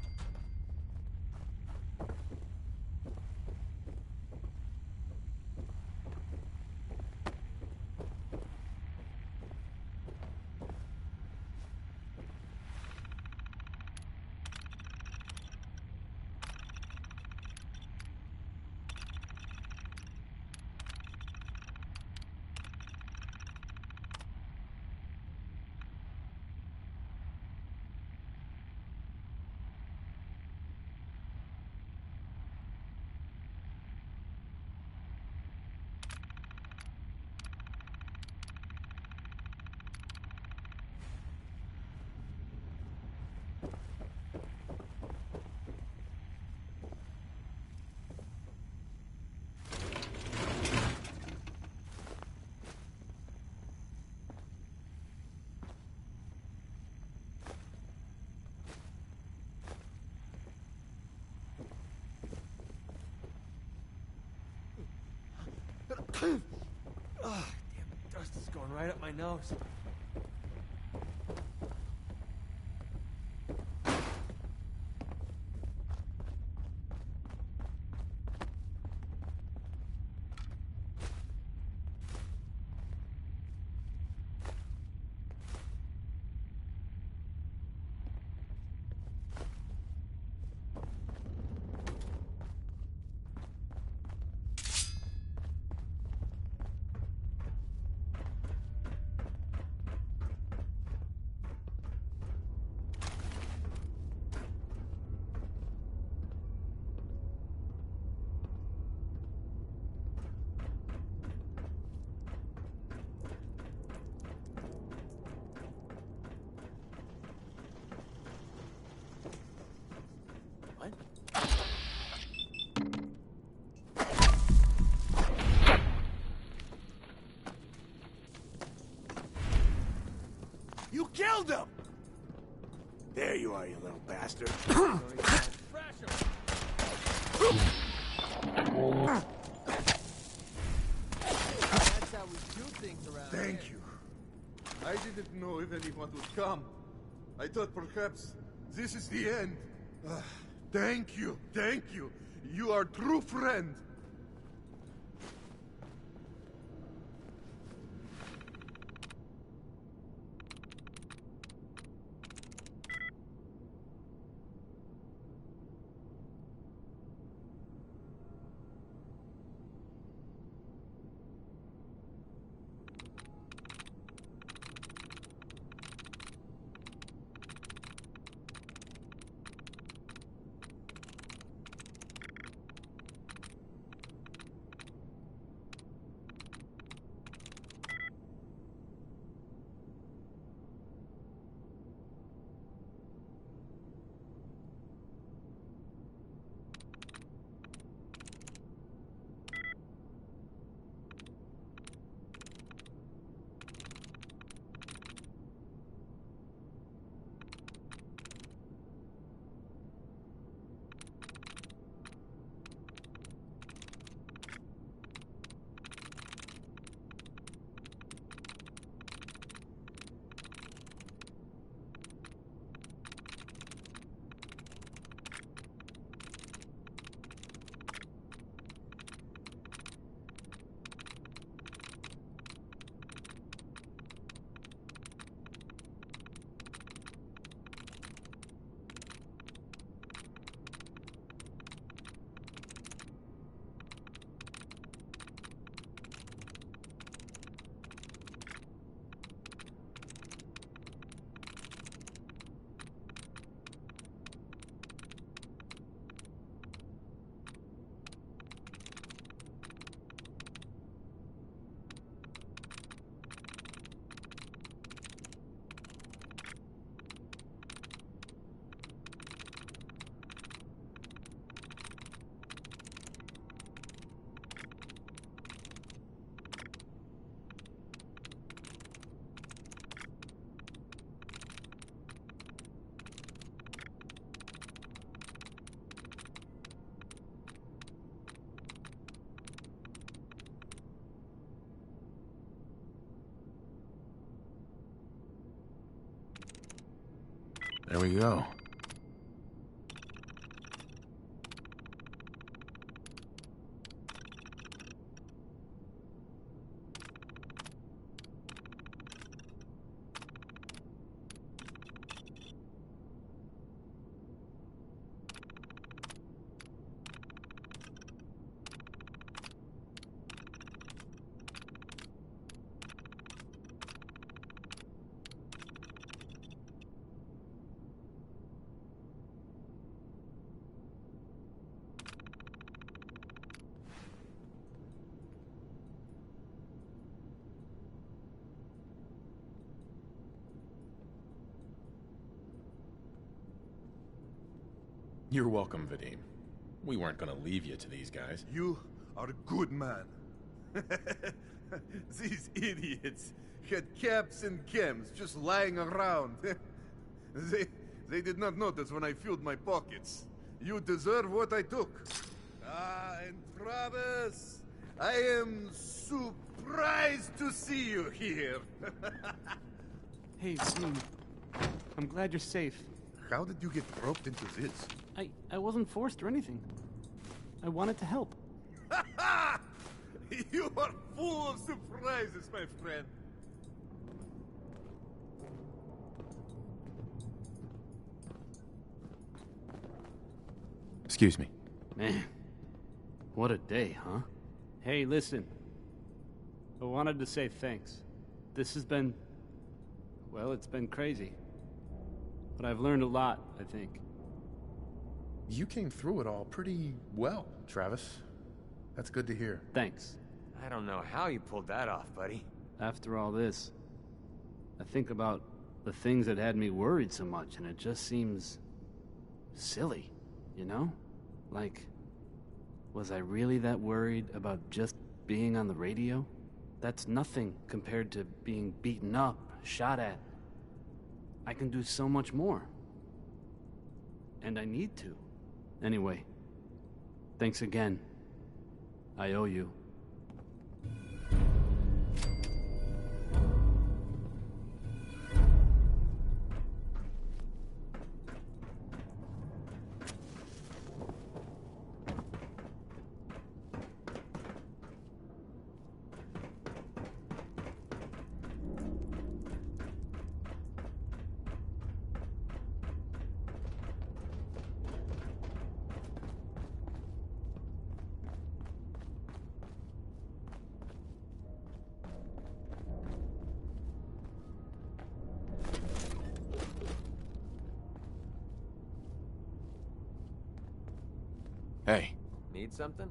Oh, damn, dust is going right up my nose. You killed him! There you are, you little bastard. That's how we do things around Thank here. you. I didn't know if anyone would come. I thought perhaps this is the end. Thank you, thank you. You are a true friend. There we go. You're welcome, Vadim. We weren't gonna leave you to these guys. You are a good man. These idiots had caps and chems just lying around. They did not notice when I filled my pockets. You deserve what I took. Ah, and Travis, I am surprised to see you here. Hey, Vadim. I'm glad you're safe. How did you get roped into this? I wasn't forced or anything. I wanted to help. You are full of surprises, my friend. Excuse me. Man, what a day, huh? Hey, listen. I wanted to say thanks. This has been... well, it's been crazy. But I've learned a lot, I think. You came through it all pretty well, Travis. That's good to hear. Thanks. I don't know how you pulled that off, buddy. After all this, I think about the things that had me worried so much, and it just seems... silly, you know? Like, was I really that worried about just being on the radio? That's nothing compared to being beaten up, shot at. I can do so much more. And I need to. Anyway, thanks again. I owe you. Hey. Need something?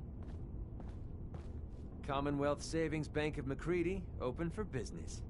Commonwealth Savings Bank of McCready, open for business.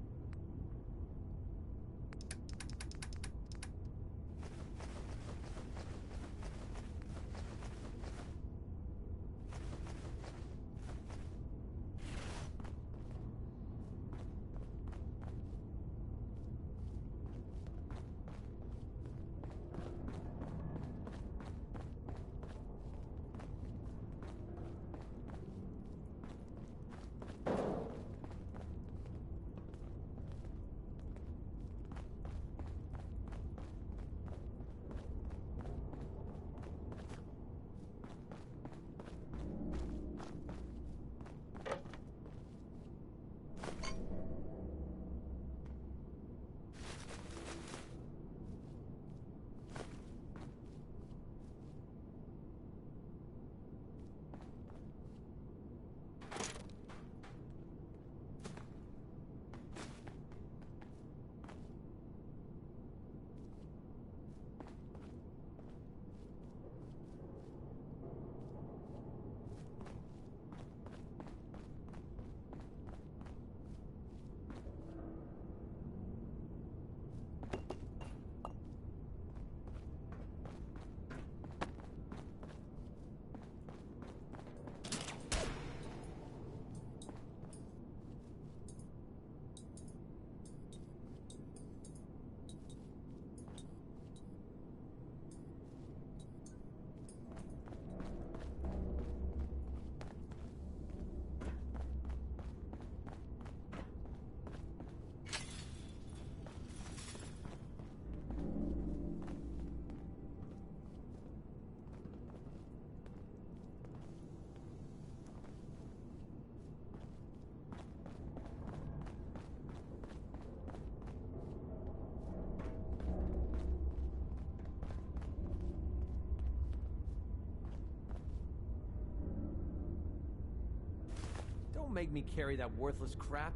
Don't make me carry that worthless crap.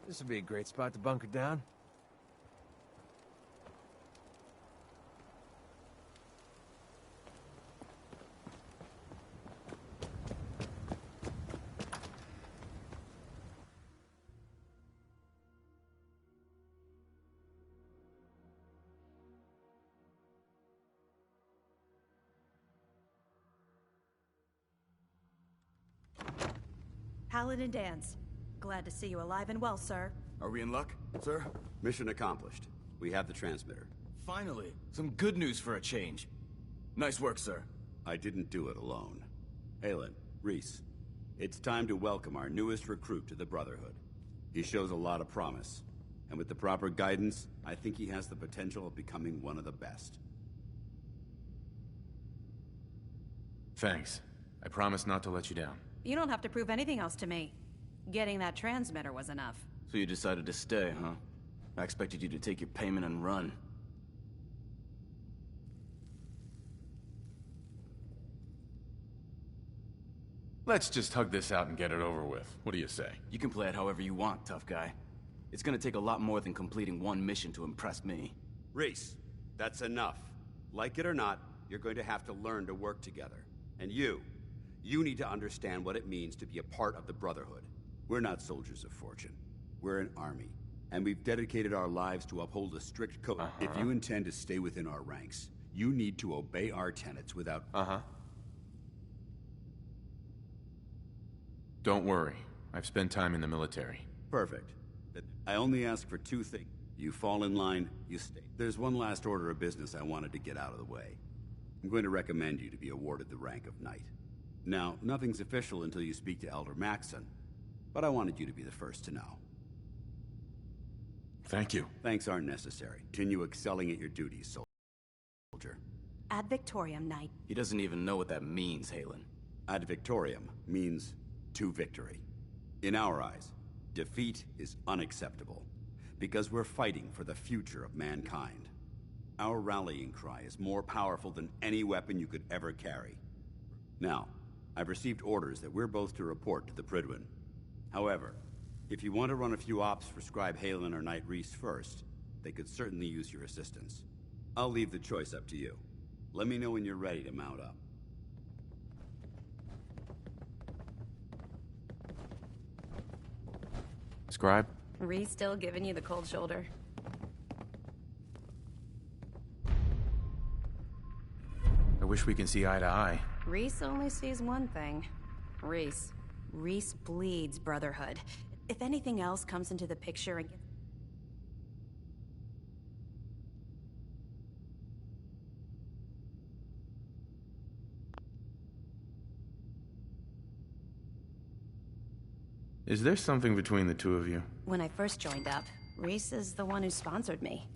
This would be a great spot to bunker down. Paladin Danse. Glad to see you alive and well, sir. Are we in luck, sir? Mission accomplished. We have the transmitter. Finally, some good news for a change. Nice work, sir. I didn't do it alone. Haylen, Reese, it's time to welcome our newest recruit to the Brotherhood. He shows a lot of promise, and with the proper guidance, I think he has the potential of becoming one of the best. Thanks. I promise not to let you down. You don't have to prove anything else to me. Getting that transmitter was enough. So you decided to stay, huh? I expected you to take your payment and run. Let's just hug this out and get it over with. What do you say? You can play it however you want, tough guy. It's gonna take a lot more than completing one mission to impress me. Reese, that's enough. Like it or not, you're going to have to learn to work together. And you need to understand what it means to be a part of the Brotherhood. We're not soldiers of fortune. We're an army. And we've dedicated our lives to uphold a strict code. If you intend to stay within our ranks, you need to obey our tenets without... Don't worry. I've spent time in the military. Perfect. I only ask for two things. You fall in line, you stay. There's one last order of business I wanted to get out of the way. I'm going to recommend you to be awarded the rank of Knight. Now, nothing's official until you speak to Elder Maxson, but I wanted you to be the first to know. Thank you. Thanks aren't necessary. Continue excelling at your duties, soldier. Ad Victoriam, Knight. He doesn't even know what that means, Haylen. Ad Victoriam means to victory. In our eyes, defeat is unacceptable, because we're fighting for the future of mankind. Our rallying cry is more powerful than any weapon you could ever carry. Now, I've received orders that we're both to report to the Prydwen. However, if you want to run a few ops for Scribe Haylen or Knight Reese first, they could certainly use your assistance. I'll leave the choice up to you. Let me know when you're ready to mount up. Scribe? Reese still giving you the cold shoulder. I wish we can see eye to eye. Reese only sees one thing. Reese. Reese bleeds Brotherhood. If anything else comes into the picture and gets... Is there something between the two of you? When I first joined up, Reese is the one who sponsored me.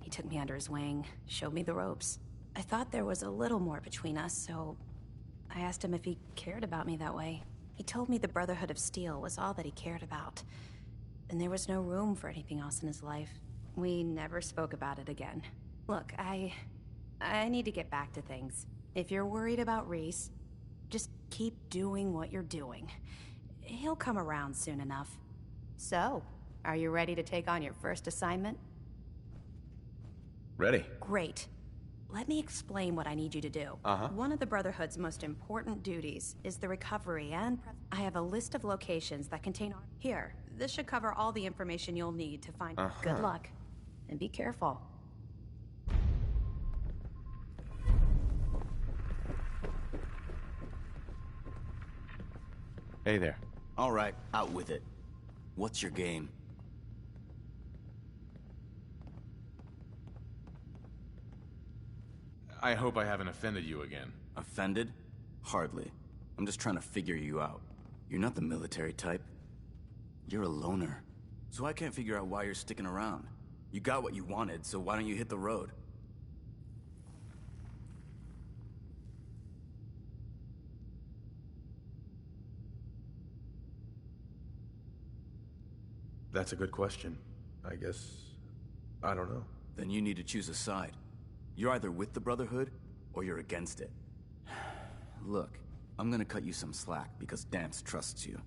He took me under his wing, showed me the ropes. I thought there was a little more between us, so I asked him if he cared about me that way. He told me the Brotherhood of Steel was all that he cared about, and there was no room for anything else in his life. We never spoke about it again. Look, I need to get back to things. If you're worried about Reese, just keep doing what you're doing. He'll come around soon enough. So, are you ready to take on your first assignment? Ready. Great. Let me explain what I need you to do. One of the Brotherhood's most important duties is the recovery and... I have a list of locations that contain... Here, this should cover all the information you'll need to find... Good luck. And be careful. Hey there. All right, out with it. What's your game? I hope I haven't offended you again. Offended? Hardly. I'm just trying to figure you out. You're not the military type. You're a loner. So I can't figure out why you're sticking around. You got what you wanted, so why don't you hit the road? That's a good question. I guess... I don't know. Then you need to choose a side. You're either with the Brotherhood, or you're against it. Look, I'm gonna cut you some slack because Danse trusts you.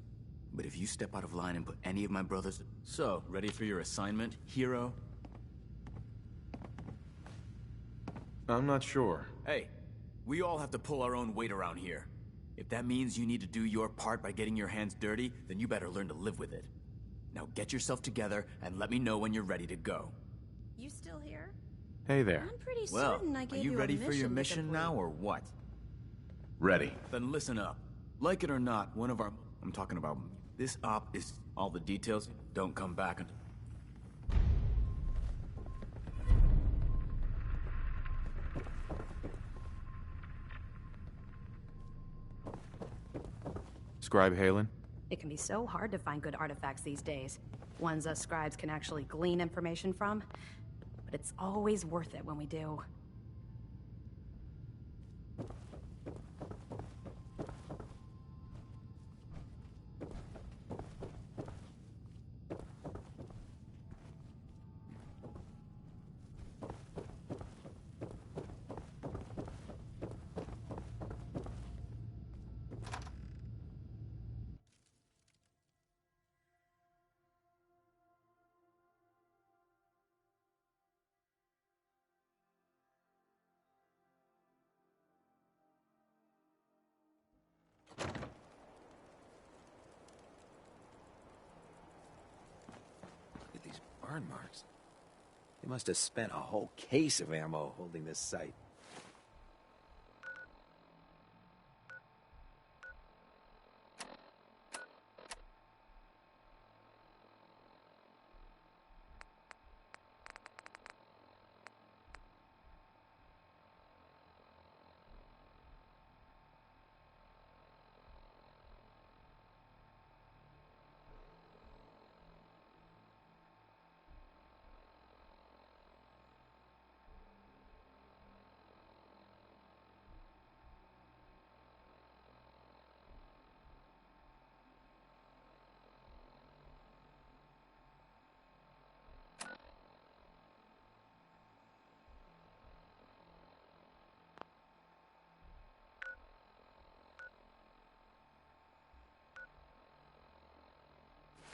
But if you step out of line and put any of my brothers... So, ready for your assignment, hero? I'm not sure. Hey, we all have to pull our own weight around here. If that means you need to do your part by getting your hands dirty, then you better learn to live with it. Now get yourself together and let me know when you're ready to go. You still here? Hey there. I'm pretty Well, certain I are gave you you ready a for your mission to now or what? Ready. Then listen up. Like it or not, one of our... I'm talking about... This op is... All the details don't come back until... Scribe Haylen? It can be so hard to find good artifacts these days. Ones us scribes can actually glean information from. But it's always worth it when we do. Burn marks. They must have spent a whole case of ammo holding this site.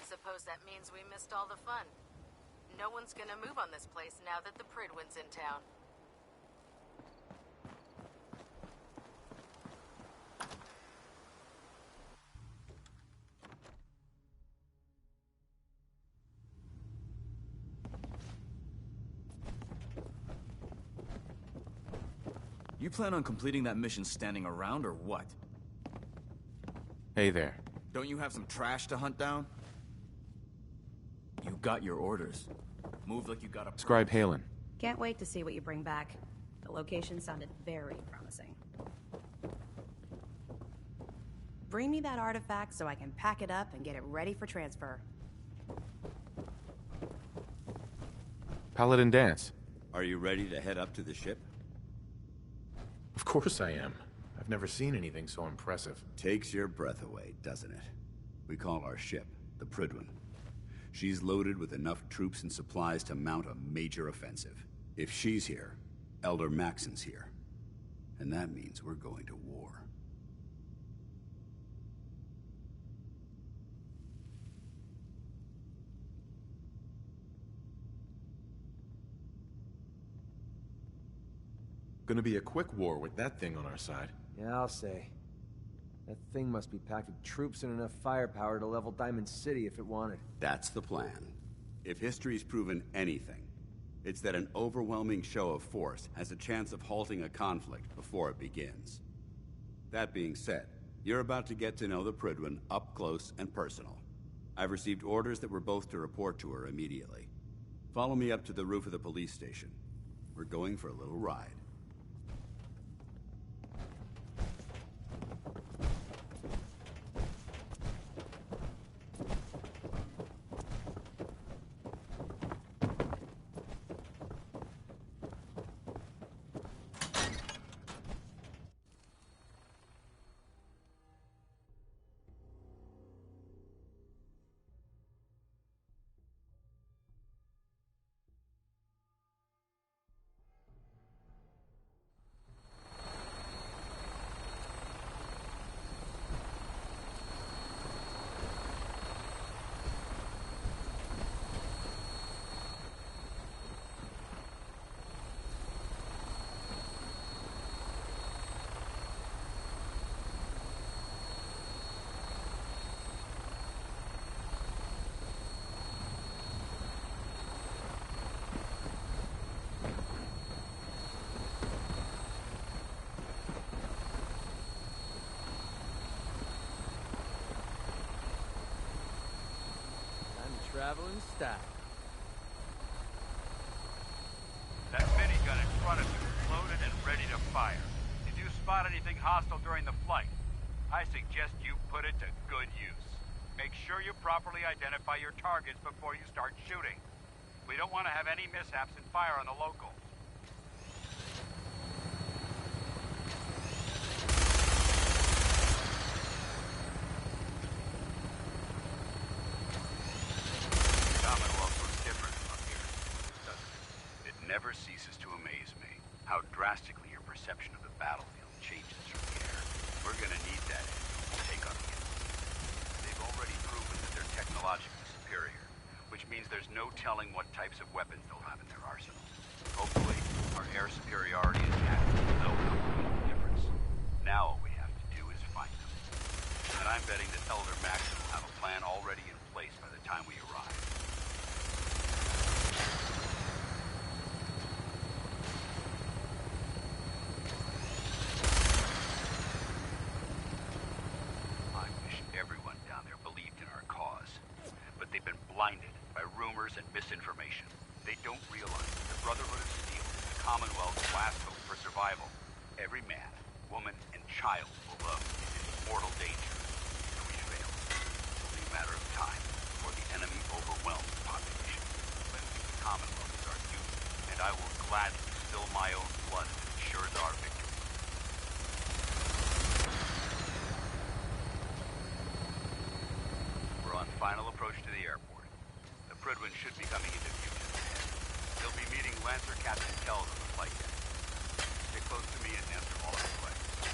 Suppose that means we missed all the fun. No one's gonna move on this place now that the Prydwen's in town. You plan on completing that mission standing around, or what? Hey there. Don't you have some trash to hunt down? You got your orders. Move like you got a... Scribe Halen. Can't wait to see what you bring back. The location sounded very promising. Bring me that artifact so I can pack it up and get it ready for transfer. Paladin Danse. Are you ready to head up to the ship? Of course I am. I've never seen anything so impressive. Takes your breath away, doesn't it? We call our ship the Prydwen. She's loaded with enough troops and supplies to mount a major offensive. If she's here, Elder Maxson's here. And that means we're going to war. Gonna be a quick war with that thing on our side. Yeah, I'll say. That thing must be packed with troops and enough firepower to level Diamond City if it wanted. That's the plan. If history's proven anything, it's that an overwhelming show of force has a chance of halting a conflict before it begins. That being said, you're about to get to know the Prydwen up close and personal. I've received orders that we're both to report to her immediately. Follow me up to the roof of the police station. We're going for a little ride. Traveling style. That minigun in front of you is loaded and ready to fire. If you spot anything hostile during the flight, I suggest you put it to good use. Make sure you properly identify your targets before you start shooting. We don't want to have any mishaps and fire on the locals. Never ceases to amaze me how drastically your perception of the battlefield changes from the air. We're gonna need that to take on the enemy. They've already proven that they're technologically superior, which means there's no telling what types of weapons they'll have in their arsenal. Hopefully, our air superiority is tactical, they'll know the difference. Now all we have to do is find them. And I'm betting that Elder Maxson will have a plan already in place by the time we arrive. Blinded by rumors and misinformation. They don't realize that the Brotherhood of Steel is the Commonwealth's last hope for survival. Every man, woman, and child below is in mortal danger. If we fail, it's only a matter of time before the enemy overwhelms the population. Cleansing the Commonwealth is our duty, and I will gladly spill my own blood if it ensures our victory. We're on final approach to the airport. Prydwen should be coming into view just ahead. He'll be meeting Lancer Captain Kells on the flight deck. Stay close to me and answer all our questions.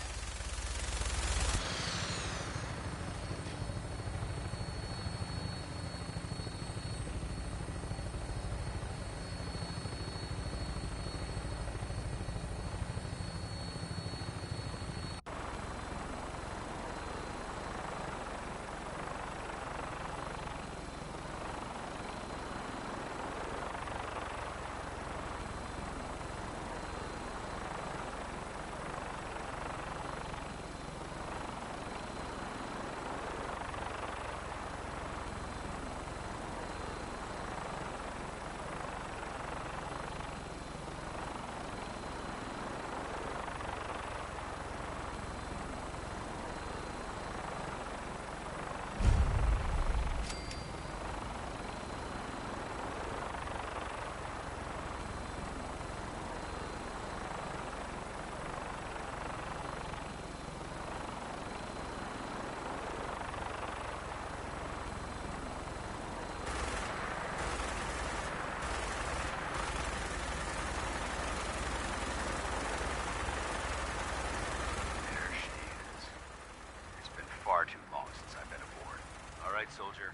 soldier.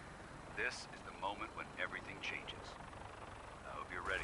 This is the moment when everything changes. I hope you're ready.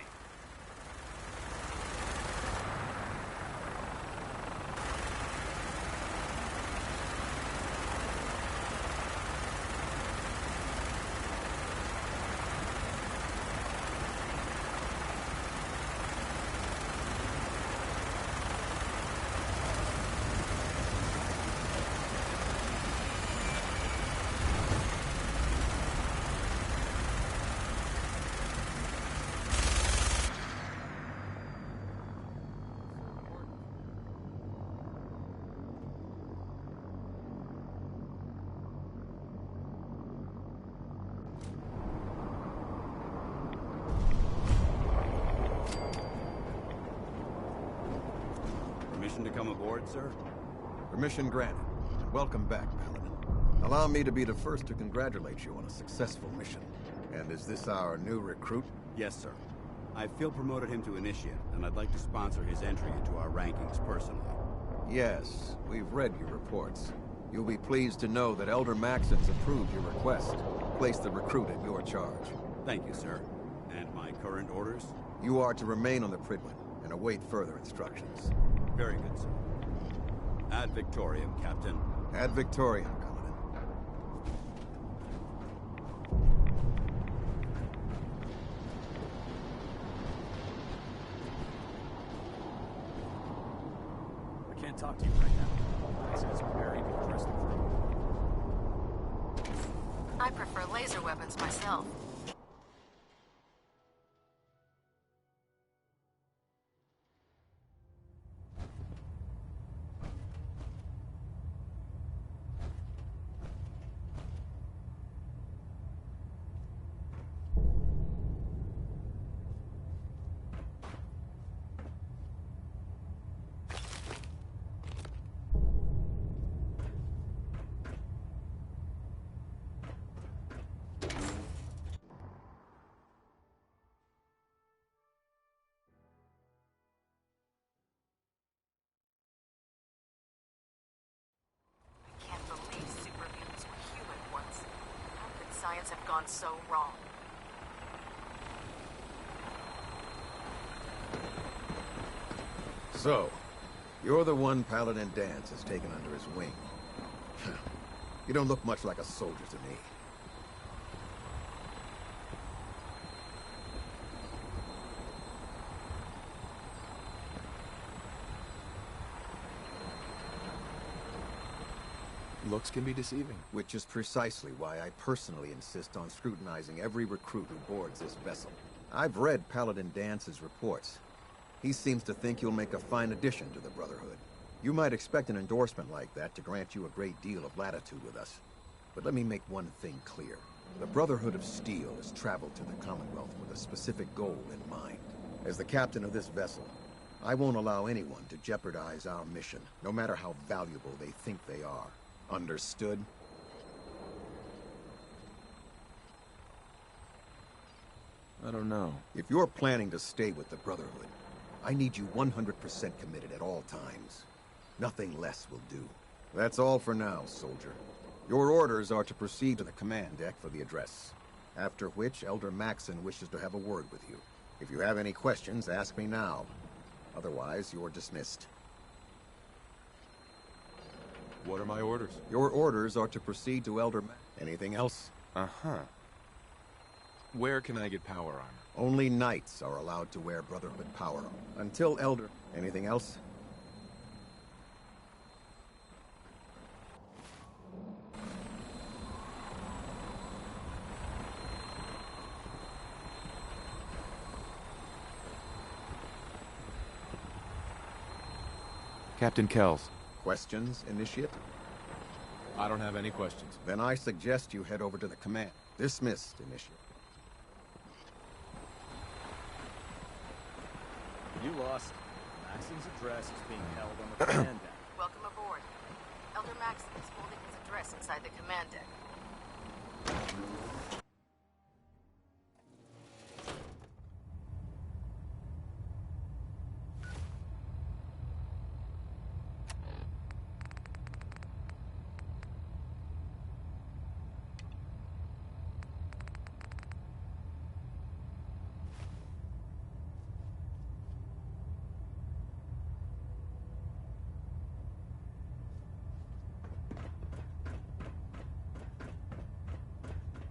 Permission to come aboard, sir? Permission granted. Welcome back, Paladin. Allow me to be the first to congratulate you on a successful mission. And is this our new recruit? Yes, sir. I feel promoted him to initiate, and I'd like to sponsor his entry into our rankings personally. Yes, we've read your reports. You'll be pleased to know that Elder Maxon's approved your request. Place the recruit in your charge. Thank you, sir. And my current orders? You are to remain on the Prydwen and await further instructions. Very good, sir. Ad Victoriam, Captain. Ad Victoriam, Commandant. I can't talk to you right now. Maxon is preparing to address the crew. I prefer laser weapons myself. Science have gone so wrong. So, you're the one Paladin Danse has taken under his wing. You don't look much like a soldier to me. Looks can be deceiving. Which is precisely why I personally insist on scrutinizing every recruit who boards this vessel. I've read Paladin Dance's reports. He seems to think you'll make a fine addition to the Brotherhood. You might expect an endorsement like that to grant you a great deal of latitude with us. But let me make one thing clear. The Brotherhood of Steel has traveled to the Commonwealth with a specific goal in mind. As the captain of this vessel, I won't allow anyone to jeopardize our mission, no matter how valuable they think they are. Understood? I don't know. If you're planning to stay with the Brotherhood, I need you 100% committed at all times. Nothing less will do. That's all for now, soldier. Your orders are to proceed to the command deck for the address. After which, Elder Maxon wishes to have a word with you. If you have any questions, ask me now. Otherwise, you're dismissed. What are my orders? Your orders are to proceed to Elder Maxon. Anything else? Uh-huh. Where can I get power armor? Only knights are allowed to wear Brotherhood power. Until Elder... Anything else? Captain Kells. Questions, Initiate? I don't have any questions. Then I suggest you head over to the command. Dismissed, Initiate. You lost. Maxon's address is being held on the command deck. Welcome aboard. Elder Maxon is holding his address inside the command deck.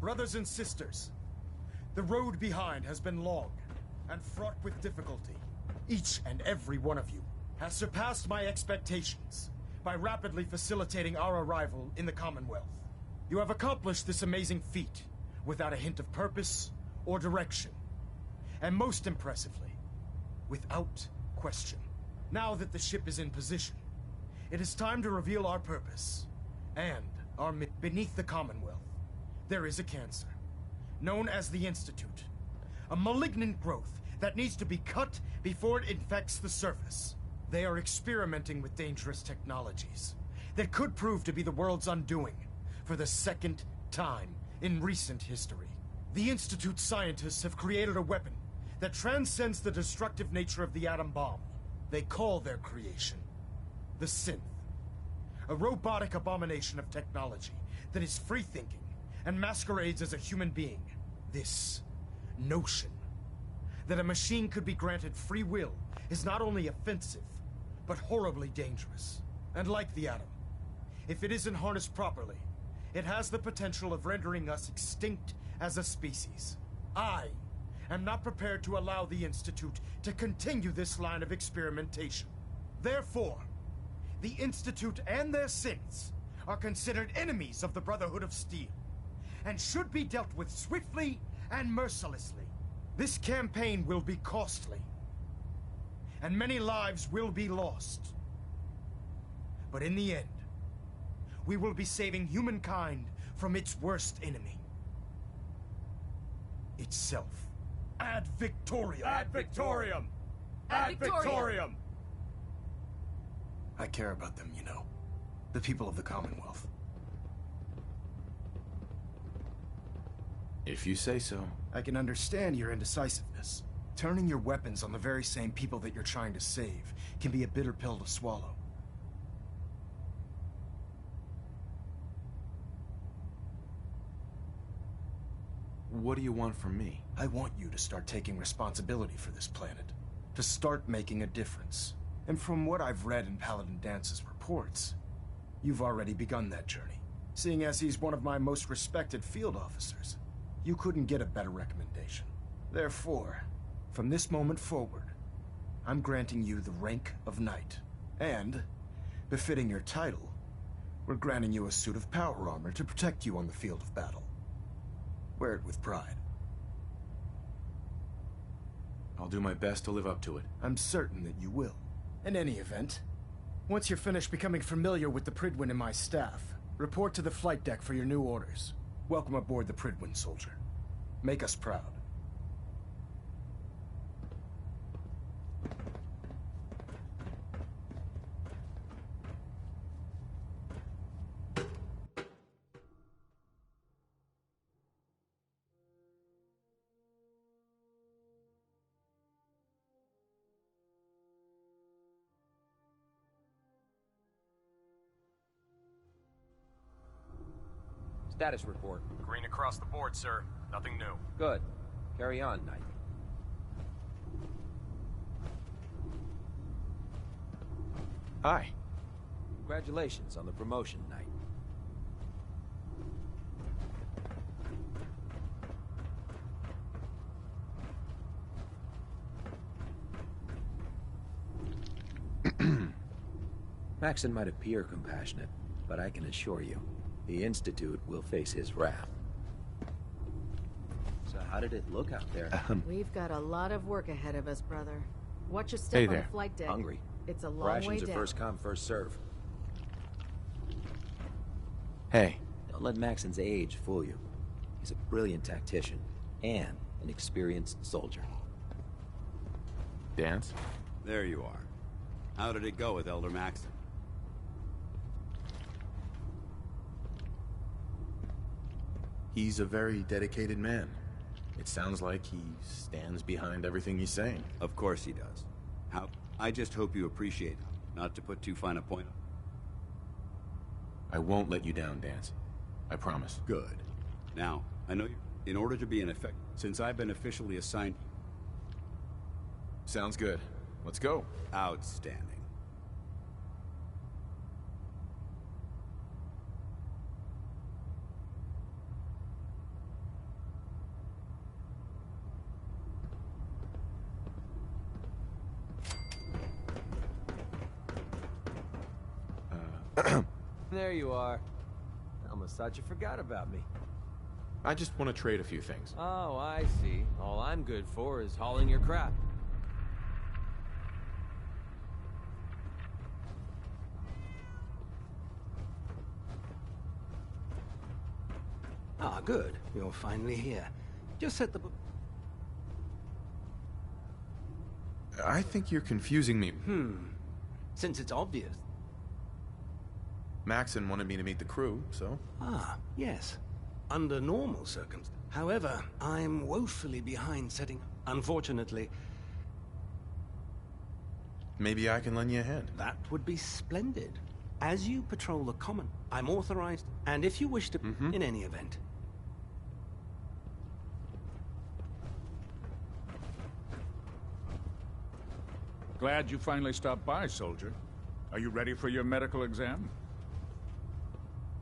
Brothers and sisters, the road behind has been long and fraught with difficulty. Each and every one of you has surpassed my expectations by rapidly facilitating our arrival in the Commonwealth. You have accomplished this amazing feat without a hint of purpose or direction. And most impressively, without question. Now that the ship is in position, it is time to reveal our purpose and our beneath the Commonwealth. There is a cancer, known as the Institute. A malignant growth that needs to be cut before it infects the surface. They are experimenting with dangerous technologies that could prove to be the world's undoing for the second time in recent history. The Institute scientists have created a weapon that transcends the destructive nature of the atom bomb. They call their creation the Synth. A robotic abomination of technology that is free-thinking and masquerades as a human being. This notion that a machine could be granted free will is not only offensive, but horribly dangerous. And like the atom, if it isn't harnessed properly, it has the potential of rendering us extinct as a species. I am not prepared to allow the Institute to continue this line of experimentation. Therefore, the Institute and their synths are considered enemies of the Brotherhood of Steel, and should be dealt with swiftly and mercilessly. This campaign will be costly, and many lives will be lost. But in the end, we will be saving humankind from its worst enemy. Itself. Ad Victoriam! Ad Victoriam! Ad Victoriam! I care about them, you know. The people of the Commonwealth. If you say so. I can understand your indecisiveness. Turning your weapons on the very same people that you're trying to save can be a bitter pill to swallow. What do you want from me? I want you to start taking responsibility for this planet. To start making a difference. And from what I've read in Paladin Dance's reports, you've already begun that journey. Seeing as he's one of my most respected field officers, you couldn't get a better recommendation. Therefore, from this moment forward, I'm granting you the rank of Knight. And, befitting your title, we're granting you a suit of power armor to protect you on the field of battle. Wear it with pride. I'll do my best to live up to it. I'm certain that you will. In any event, once you're finished becoming familiar with the Prydwen and my staff, report to the flight deck for your new orders. Welcome aboard the Prydwen, soldier. Make us proud. Status report. Green across the board, sir. Nothing new. Good. Carry on, Knight. Hi. Congratulations on the promotion, Knight. Maxon might appear compassionate, but I can assure you, the Institute will face his wrath. So how did it look out there? We've got a lot of work ahead of us, brother. Watch your step Hey on there. the flight deck. Hungry. It's a long Rations way are down. first come, first serve. Hey. Don't let Maxon's age fool you. He's a brilliant tactician and an experienced soldier. Dance? There you are. How did it go with Elder Maxon? He's a very dedicated man. It sounds like he stands behind everything he's saying. Of course he does. How? I just hope you appreciate him, not to put too fine a point on. I won't let you down, Dance. I promise. Good. Now, I know you. In order to be an effect, since I've been officially assigned. Sounds good. Let's go. Outstanding. There you are. I almost thought you forgot about me. I just want to trade a few things. Oh, I see. All I'm good for is hauling your crap. Ah, good. You're finally here. Just set the... I think you're confusing me. Since it's obvious. Maxon wanted me to meet the crew, so... Ah, yes. Under normal circumstances. However, I'm woefully behind setting... Unfortunately... Maybe I can lend you a hand. That would be splendid. As you patrol the common, I'm authorized, and if you wish to... In any event... Glad you finally stopped by, soldier. Are you ready for your medical exam?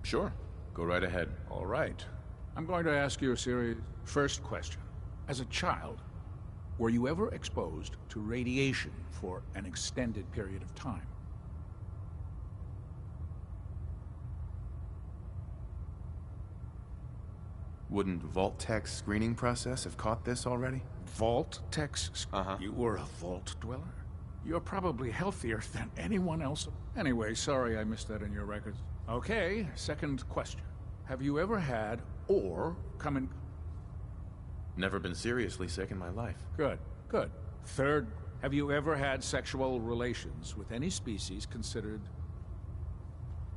Sure. Go right ahead. All right. I'm going to ask you a series... First question. As a child, were you ever exposed to radiation for an extended period of time? Wouldn't Vault-Tech's screening process have caught this already? Vault-Tech's... You were a vault dweller? You're probably healthier than anyone else. Anyway, sorry I missed that in your records. Okay, second question. Have you ever had or come in... Never been seriously sick in my life. Good, good. Third, have you ever had sexual relations with any species considered...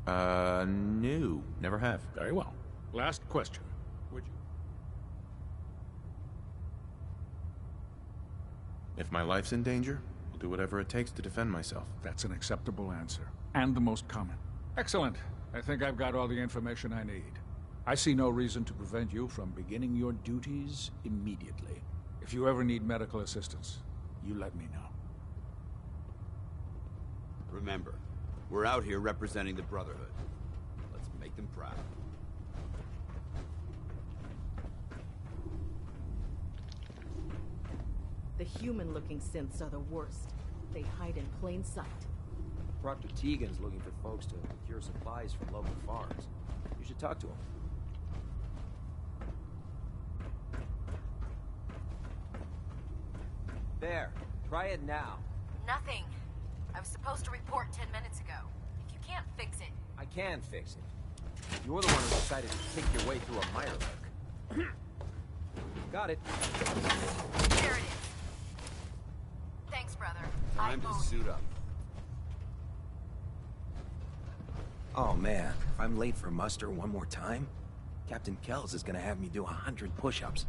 No. Never have. Very well. Last question. Would you... If my life's in danger, I'll do whatever it takes to defend myself. That's an acceptable answer. And the most common. Excellent. I think I've got all the information I need. I see no reason to prevent you from beginning your duties immediately. If you ever need medical assistance, you let me know. Remember, we're out here representing the Brotherhood. Let's make them proud. The human-looking synths are the worst. They hide in plain sight. Proctor Tegan's looking for folks to procure supplies from local farms. You should talk to him. There. Try it now. Nothing. I was supposed to report 10 minutes ago. If you can't fix it... I can fix it. You're the one who decided to kick your way through a Mirelurk. Got it. There it is. Thanks, brother. Time to suit up. Oh man, if I'm late for muster one more time, Captain Kells is gonna have me do 100 push-ups.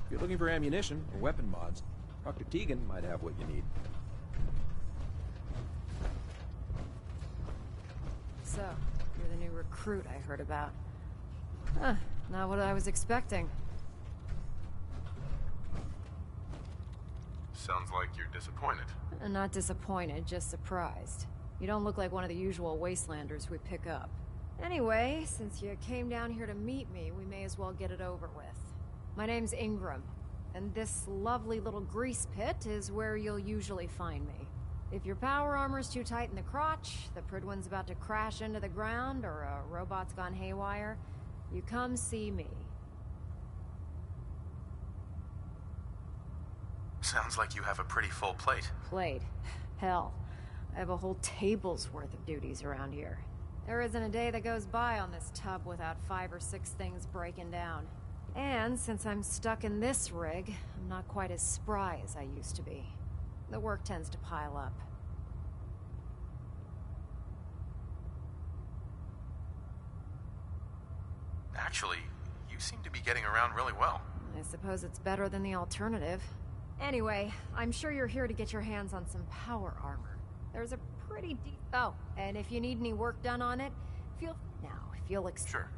If you're looking for ammunition or weapon mods, Dr. Tegan might have what you need. So, you're the new recruit I heard about. Huh, not what I was expecting. Sounds like you're disappointed. Not disappointed, just surprised. You don't look like one of the usual wastelanders we pick up. Anyway, since you came down here to meet me, we may as well get it over with. My name's Ingram, and this lovely little grease pit is where you'll usually find me. If your power armor's too tight in the crotch, the Pridwin's about to crash into the ground, or a robot's gone haywire, you come see me. Sounds like you have a pretty full plate. Plate? Hell, I have a whole table's worth of duties around here. There isn't a day that goes by on this tub without 5 or 6 things breaking down. And since I'm stuck in this rig, I'm not quite as spry as I used to be. The work tends to pile up. Actually, you seem to be getting around really well. I suppose it's better than the alternative. Anyway, I'm sure you're here to get your hands on some power armor. There's a pretty deep... Oh, and if you need any work done on it, feel... Now, if you'll... Sure.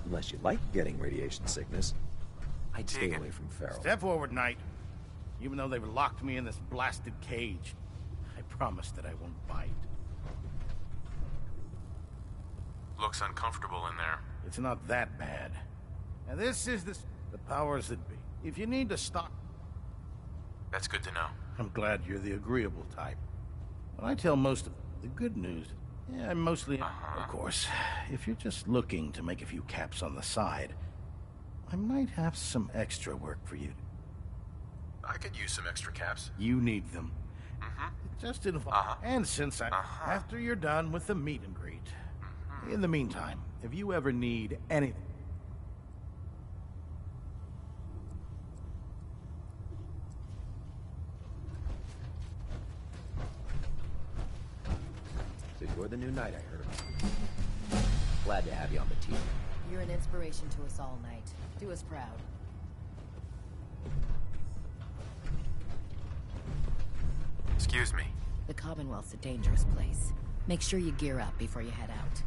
Unless you like getting radiation sickness, I'd stay away from Farrell. Step forward, Knight. Even though they've locked me in this blasted cage, I promise that I won't bite. Looks uncomfortable in there. It's not that bad. And this is the powers that be. If you need to stop... That's good to know. I'm glad you're the agreeable type. But I tell most of the good news. Yeah, mostly... Of course, if you're just looking to make a few caps on the side, I might have some extra work for you. I could use some extra caps. You need them. Just involve. And since after you're done with the meet and greet. In the meantime, if you ever need anything... So you're the new knight I heard about. Glad to have you on the team. You're an inspiration to us all, Knight. Do us proud. Excuse me. The Commonwealth's a dangerous place. Make sure you gear up before you head out.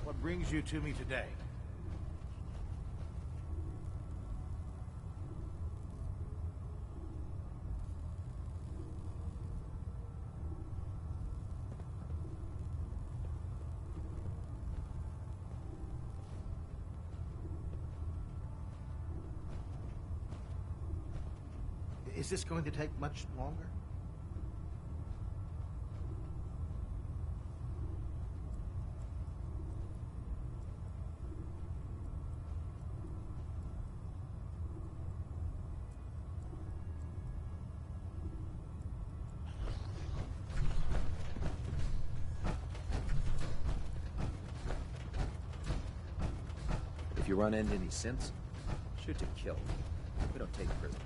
What brings you to me today? Is this going to take much longer? If you run into any synths, shoot to kill. We don't take prisoners.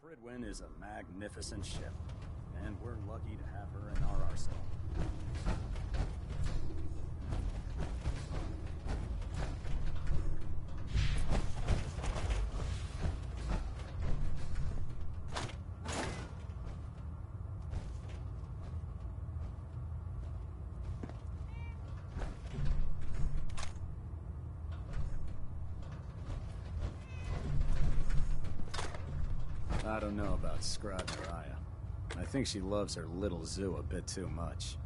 Prydwen is a magnificent ship, and we're lucky to have her in our arsenal. I don't know about Scrod Naraya. I think she loves her little zoo a bit too much.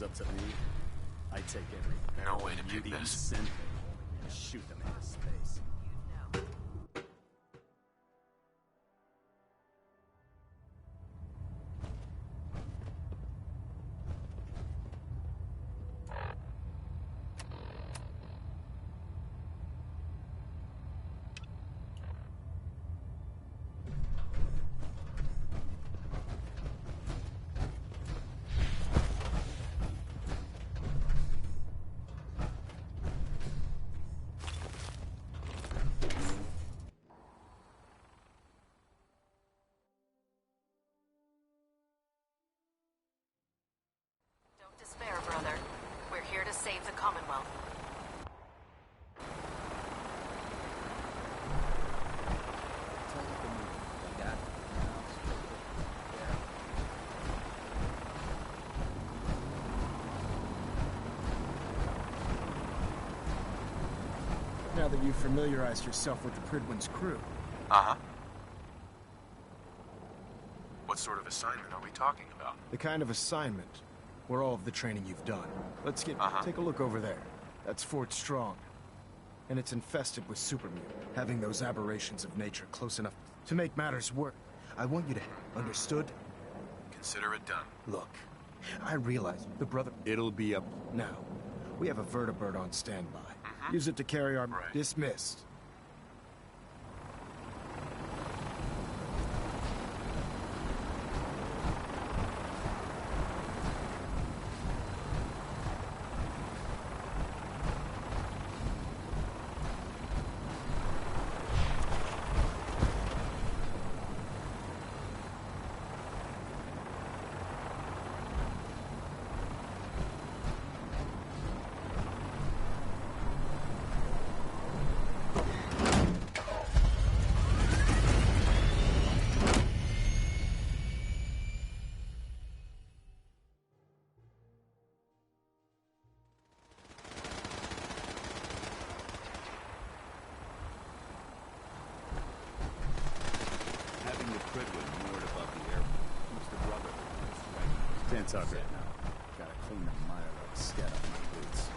Up to me, I take every no way to pick this. And shoot them into space. Despair, brother. We're here to save the Commonwealth. Now that you've familiarized yourself with the Prydwen's crew. Uh-huh. What sort of assignment are we talking about? The kind of assignment where all of the training you've done. Let's take a look over there. That's Fort Strong. And it's infested with supermute, having those aberrations of nature close enough to make matters worse. I want you to... Understood? Consider it done. Look, I realize the brother... It'll be up... Now, we have a vertibird on standby. Use it to carry our... Right. Dismissed. Can't talk right now. Gotta clean the mire like scat off my boots.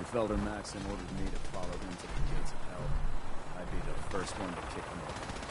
If Elder Maxim ordered me to follow him to the gates of hell, I'd be the first one to kick him over.